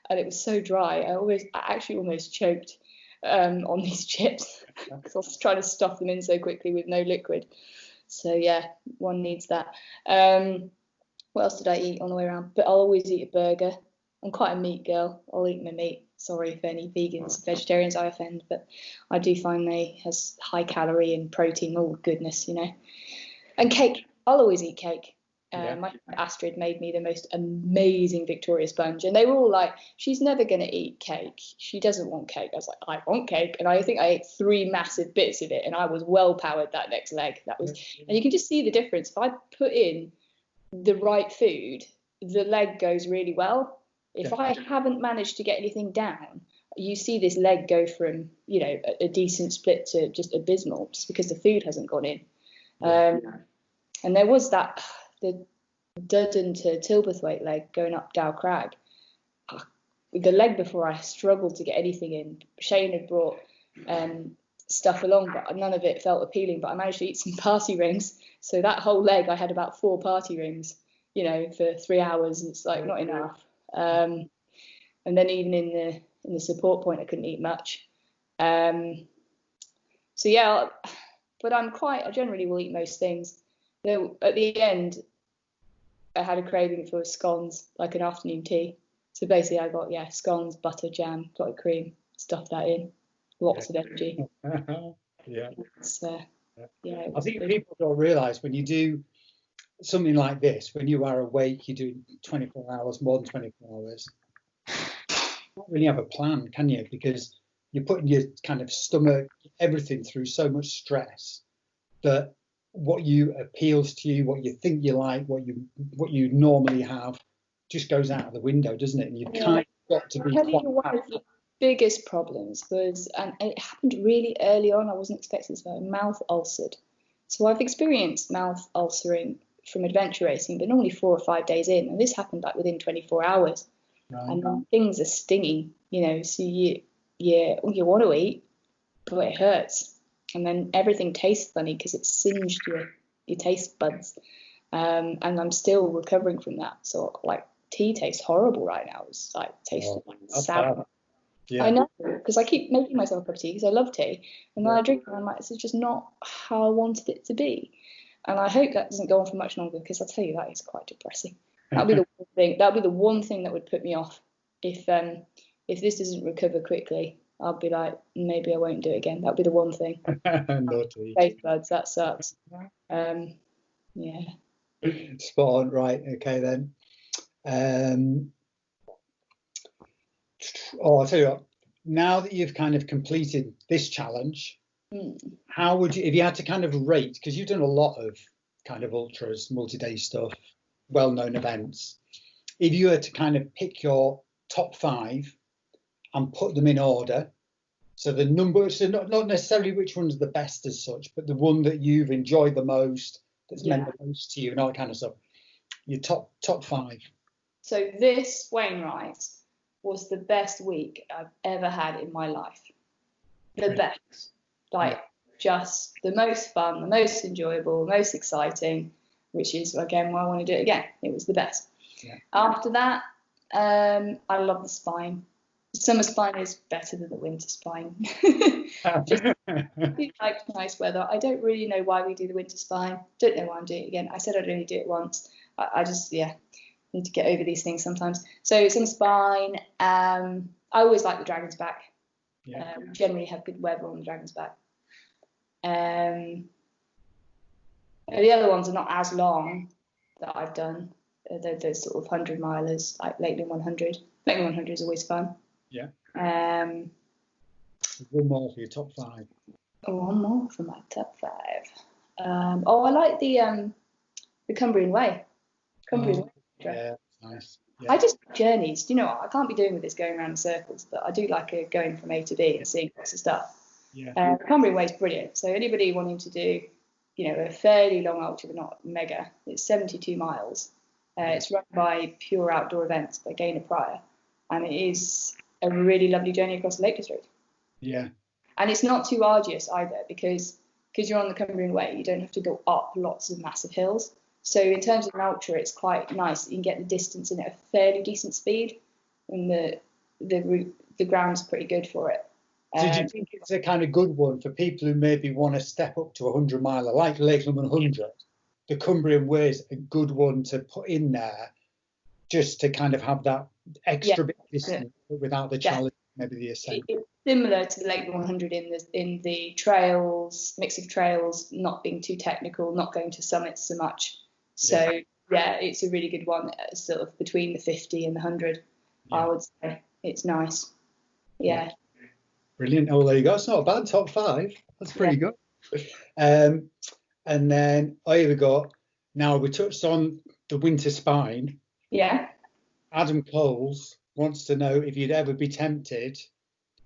and it was so dry. I actually almost choked on these chips because I was trying to stuff them in so quickly with no liquid. So yeah, one needs that. What else did I eat on the way around? But I'll always eat a burger. I'm quite a meat girl. I'll eat my meat. Sorry for any vegans, vegetarians I offend, but I do find they has high calorie and protein. Oh goodness, you know. And cake, I'll always eat cake. My friend Astrid made me the most amazing Victoria sponge, and they were all like, she's never going to eat cake. She doesn't want cake. I was like, I want cake. And I think I ate 3 massive bits of it, and I was well powered that next leg. That was, and you can just see the difference. If I put in the right food, the leg goes really well. If I haven't managed to get anything down, you see this leg go from, you know, a decent split to just abysmal, just because the food hasn't gone in. And there was that, the Dudden to Tilberthwaite leg going up Dow Crag. The leg before, I struggled to get anything in. Shane had brought stuff along, but none of it felt appealing. But I managed to eat some party rings. So that whole leg, I had about 4 party rings, you know, for 3 hours. It's like not enough. And then even in the support point, I couldn't eat much. So yeah, but I generally will eat most things. Though at the end, I had a craving for scones, like an afternoon tea. So basically, I got scones, butter, jam, clotted cream, stuff that in, lots of energy. I think people don't realise when you do something like this, when you are awake, you do 24 hours, more than 24 hours. You don't really have a plan, can you? Because you're putting your kind of stomach, everything through so much stress that what you appeals to you, what you think you like, what you normally have, just goes out of the window, doesn't it? And you've kind of got to be quite. One of the biggest problems was, and it happened really early on, I wasn't expecting this, but mouth ulcered. So I've experienced mouth ulcering from adventure racing, but normally 4 or 5 days in, and this happened like within 24 hours. Right. And then things are stinging, you know, so you want to eat, but it hurts. And then everything tastes funny because it singed your taste buds. And I'm still recovering from that. So like tea tastes horrible right now. It's like tastes like sour. Yeah. I know, because I keep making myself a cup of tea because I love tea. And then I drink it and I'm like, this is just not how I wanted it to be. And I hope that doesn't go on for much longer, because I'll tell you, that is quite depressing. That'll be the one thing. That'll be the one thing that would put me off. If this doesn't recover quickly, I'll be like, maybe I won't do it again. That'll be the one thing. Naughty. Taste buds, that sucks. Yeah. Spot on. Right. Okay then. I'll tell you what. Now that you've kind of completed this challenge, how would you, if you had to kind of rate, because you've done a lot of kind of ultras, multi-day stuff, well-known events, if you were to kind of pick your top 5 and put them in order, so the number, so not necessarily which one's the best as such, but the one that you've enjoyed the most, that's meant the most to you and all that kind of stuff, your top 5. So this Wainwright was the best week I've ever had in my life. The best. Like, just the most fun, the most enjoyable, the most exciting, which is, again, why I want to do it again. It was the best. Yeah. After that, I love the spine. The summer spine is better than the winter spine. Just like nice weather. I don't really know why we do the winter spine. Don't know why I'm doing it again. I said I'd only do it once. I just, need to get over these things sometimes. So summer spine. I always like the Dragon's Back. Yeah. We generally have good weather on the Dragon's Back. The other ones are not as long that I've done. They're sort of 100 milers, like Lakeland 100. Lakeland 100 is always fun. Yeah. One more for your top 5. One more for my top 5. I like the Cumbrian Way. Cumbrian Way. Yeah, nice. Yeah. I just journeys. You know, I can't be doing with this going around in circles, but I do like going from A to B and seeing lots of stuff. Yeah. Cumbrian Way is brilliant. So anybody wanting to do, a fairly long ultra, but not mega, it's 72 miles. It's run by Pure Outdoor Events by Gaynor Pryor, and it is a really lovely journey across the Lake District. Yeah. And it's not too arduous either, because you're on the Cumbrian Way, you don't have to go up lots of massive hills. So in terms of an ultra, it's quite nice. You can get the distance in at a fairly decent speed, and the ground's pretty good for it. So do you think it's a kind of good one for people who maybe want to step up to 100 miler, like Lakeland 100? The Cumbrian Way is a good one to put in there, just to kind of have that extra bit of distance without the challenge maybe the ascent. It's similar to the Lake 100 in the trails, mix of trails, not being too technical, not going to summits so much. So yeah, it's a really good one, sort of between the 50 and the 100. I would say it's nice. Yeah. Brilliant. Oh, there you go. It's not a bad top 5. That's pretty good. And then here we go. Now we touched on the winter spine. Yeah. Adam Coles wants to know if you'd ever be tempted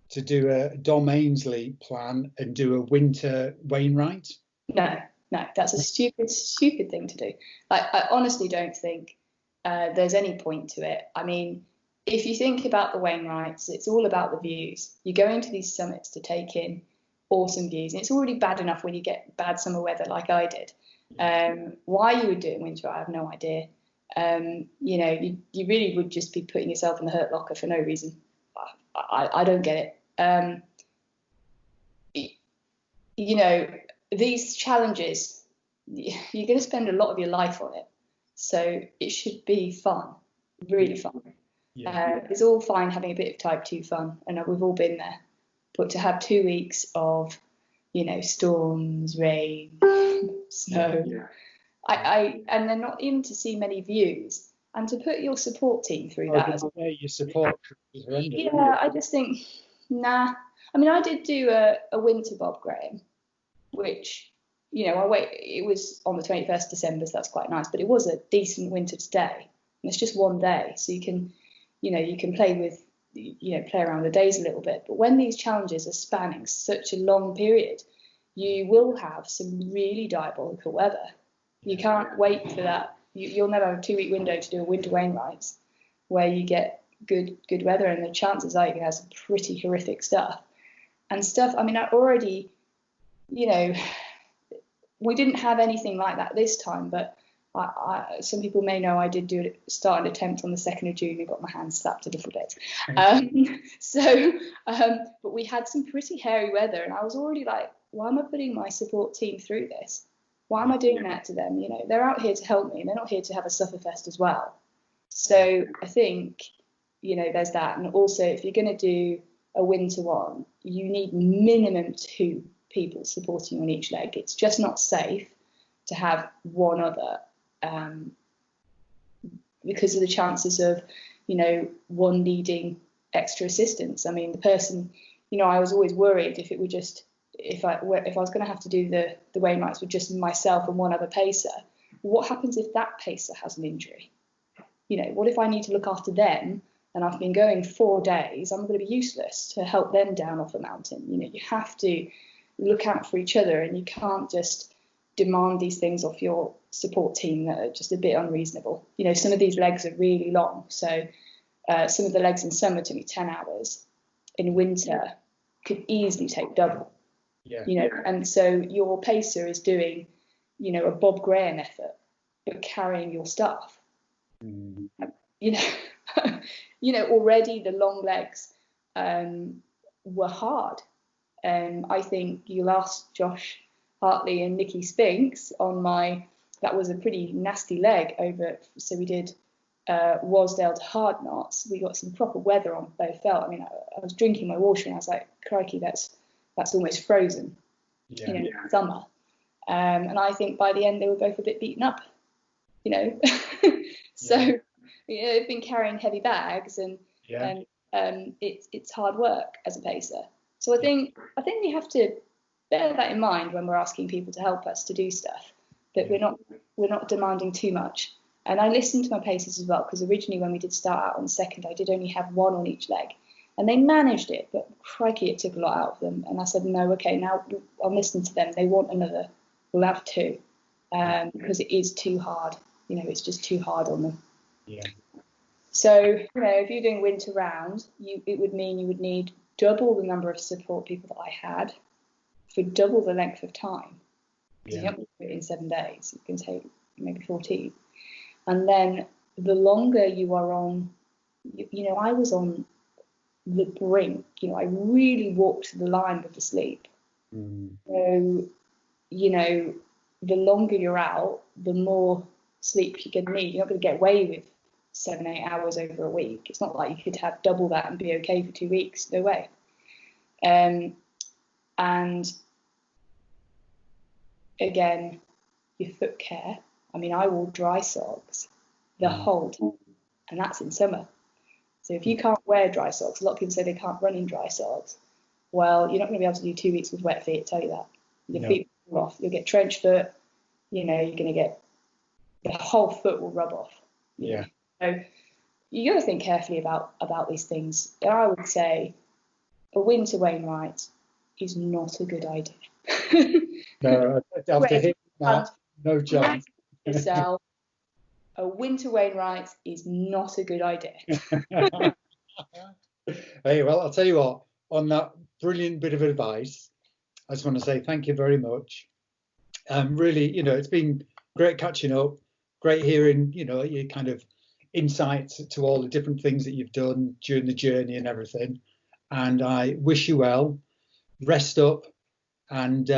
to do a Dom Ainsley plan and do a winter Wainwright. No, that's a stupid thing to do. I honestly don't think there's any point to it. I mean, if you think about the Wainwrights, it's all about the views. You're going to these summits to take in awesome views, and it's already bad enough when you get bad summer weather like I did. Why you would do it in winter, I have no idea. You know, you really would just be putting yourself in the hurt locker for no reason. I don't get it. You know, these challenges, you're going to spend a lot of your life on it, so it should be fun, really fun. It's all fine having a bit of type 2 fun, and we've all been there, but to have 2 weeks of, you know, storms, rain, snow, and then not even to see many views, and to put your support team through that as well. Your support is horrendous. Yeah, I just think, nah. I mean, I did do a winter Bob Graham, which, you know, it was on the 21st December, so that's quite nice, but it was a decent winter day, and it's just one day, so you can, you know, you can play around the days a little bit. But when these challenges are spanning such a long period, you will have some really diabolical weather. You can't wait for that. You'll never have a 2-week window to do a winter Wainwrights where you get good weather, and the chances are you can have some pretty horrific stuff. I mean, I already, you know, we didn't have anything like that this time, but some people may know I did start an attempt on the 2nd of June and got my hands slapped a little bit. But we had some pretty hairy weather, and I was already like, why am I putting my support team through this? Why am I doing that to them? You know, they're out here to help me, and they're not here to have a sufferfest as well. So I think, you know, there's that. And also, if you're going to do a winter one, you need minimum 2 people supporting on each leg. It's just not safe to have one other, because of the chances of, you know, one needing extra assistance. I mean, the person, you know, I was always worried if I was going to have to do the Wainwrights with just myself and one other pacer, what happens if that pacer has an injury? You know, what if I need to look after them and I've been going 4 days? I'm going to be useless to help them down off a mountain. You know, you have to look out for each other, and you can't just demand these things off your support team that are just a bit unreasonable. You know, some of these legs are really long, so some of the legs in summer took me 10 hours. In winter, could easily take double. You know, and so your pacer is doing, you know, a Bob Graham effort, but carrying your stuff. You know, already the long legs were hard. I think you'll ask Josh Hartley and Nikki Spinks that was a pretty nasty leg over. So we did Wasdale to Hard Knots. We got some proper weather on both felt. I mean, I was drinking my water and I was like, crikey, that's almost frozen, you know, summer. And I think by the end they were both a bit beaten up, you know. So you know, they've been carrying heavy bags, and it's hard work as a pacer. So I think we have to bear that in mind when we're asking people to help us to do stuff, that we're not demanding too much. And I listened to my pacers as well, because originally when we did start out on 2nd, I did only have 1 on each leg. And they managed it, but crikey, it took a lot out of them. And I said, no, okay, now I'll listen to them. They want another. We'll have 2, because it is too hard. You know, it's just too hard on them. So, you know, if you're doing winter round, it would mean you would need double the number of support people that I had for double the length of time. You don't do it in 7 days. You can take maybe 14. And then the longer you are on, you know, I was on the brink, you know, I really walked the line with the sleep. So, you know, the longer you're out, the more sleep you're going to need. You're not going to get away with 7, 8 hours over a week. It's not like you could have double that and be okay for 2 weeks. No way. And again, your foot care. I mean, I wore dry socks the whole time, and that's in summer. So if you can't wear dry socks, a lot of people say they can't run in dry socks. Well, you're not going to be able to do 2 weeks with wet feet, I tell you that. Your feet will fall off. You'll get trench foot. You're going to get, the whole foot will rub off. Yeah. So you got to think carefully about these things. And I would say a winter Wainwright is not a good idea. No, after hitting that, no chance. Yourself, a winter Wainwright is not a good idea. Hey, well, I'll tell you what, on that brilliant bit of advice, I just want to say thank you very much. Really, it's been great catching up, great hearing, your kind of insights to all the different things that you've done during the journey and everything. And I wish you well, rest up, and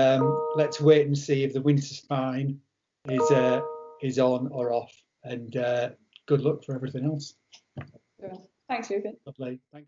let's wait and see if the winter spine is on or off. And good luck for everything else. Thanks, Rupert. Lovely. Thanks.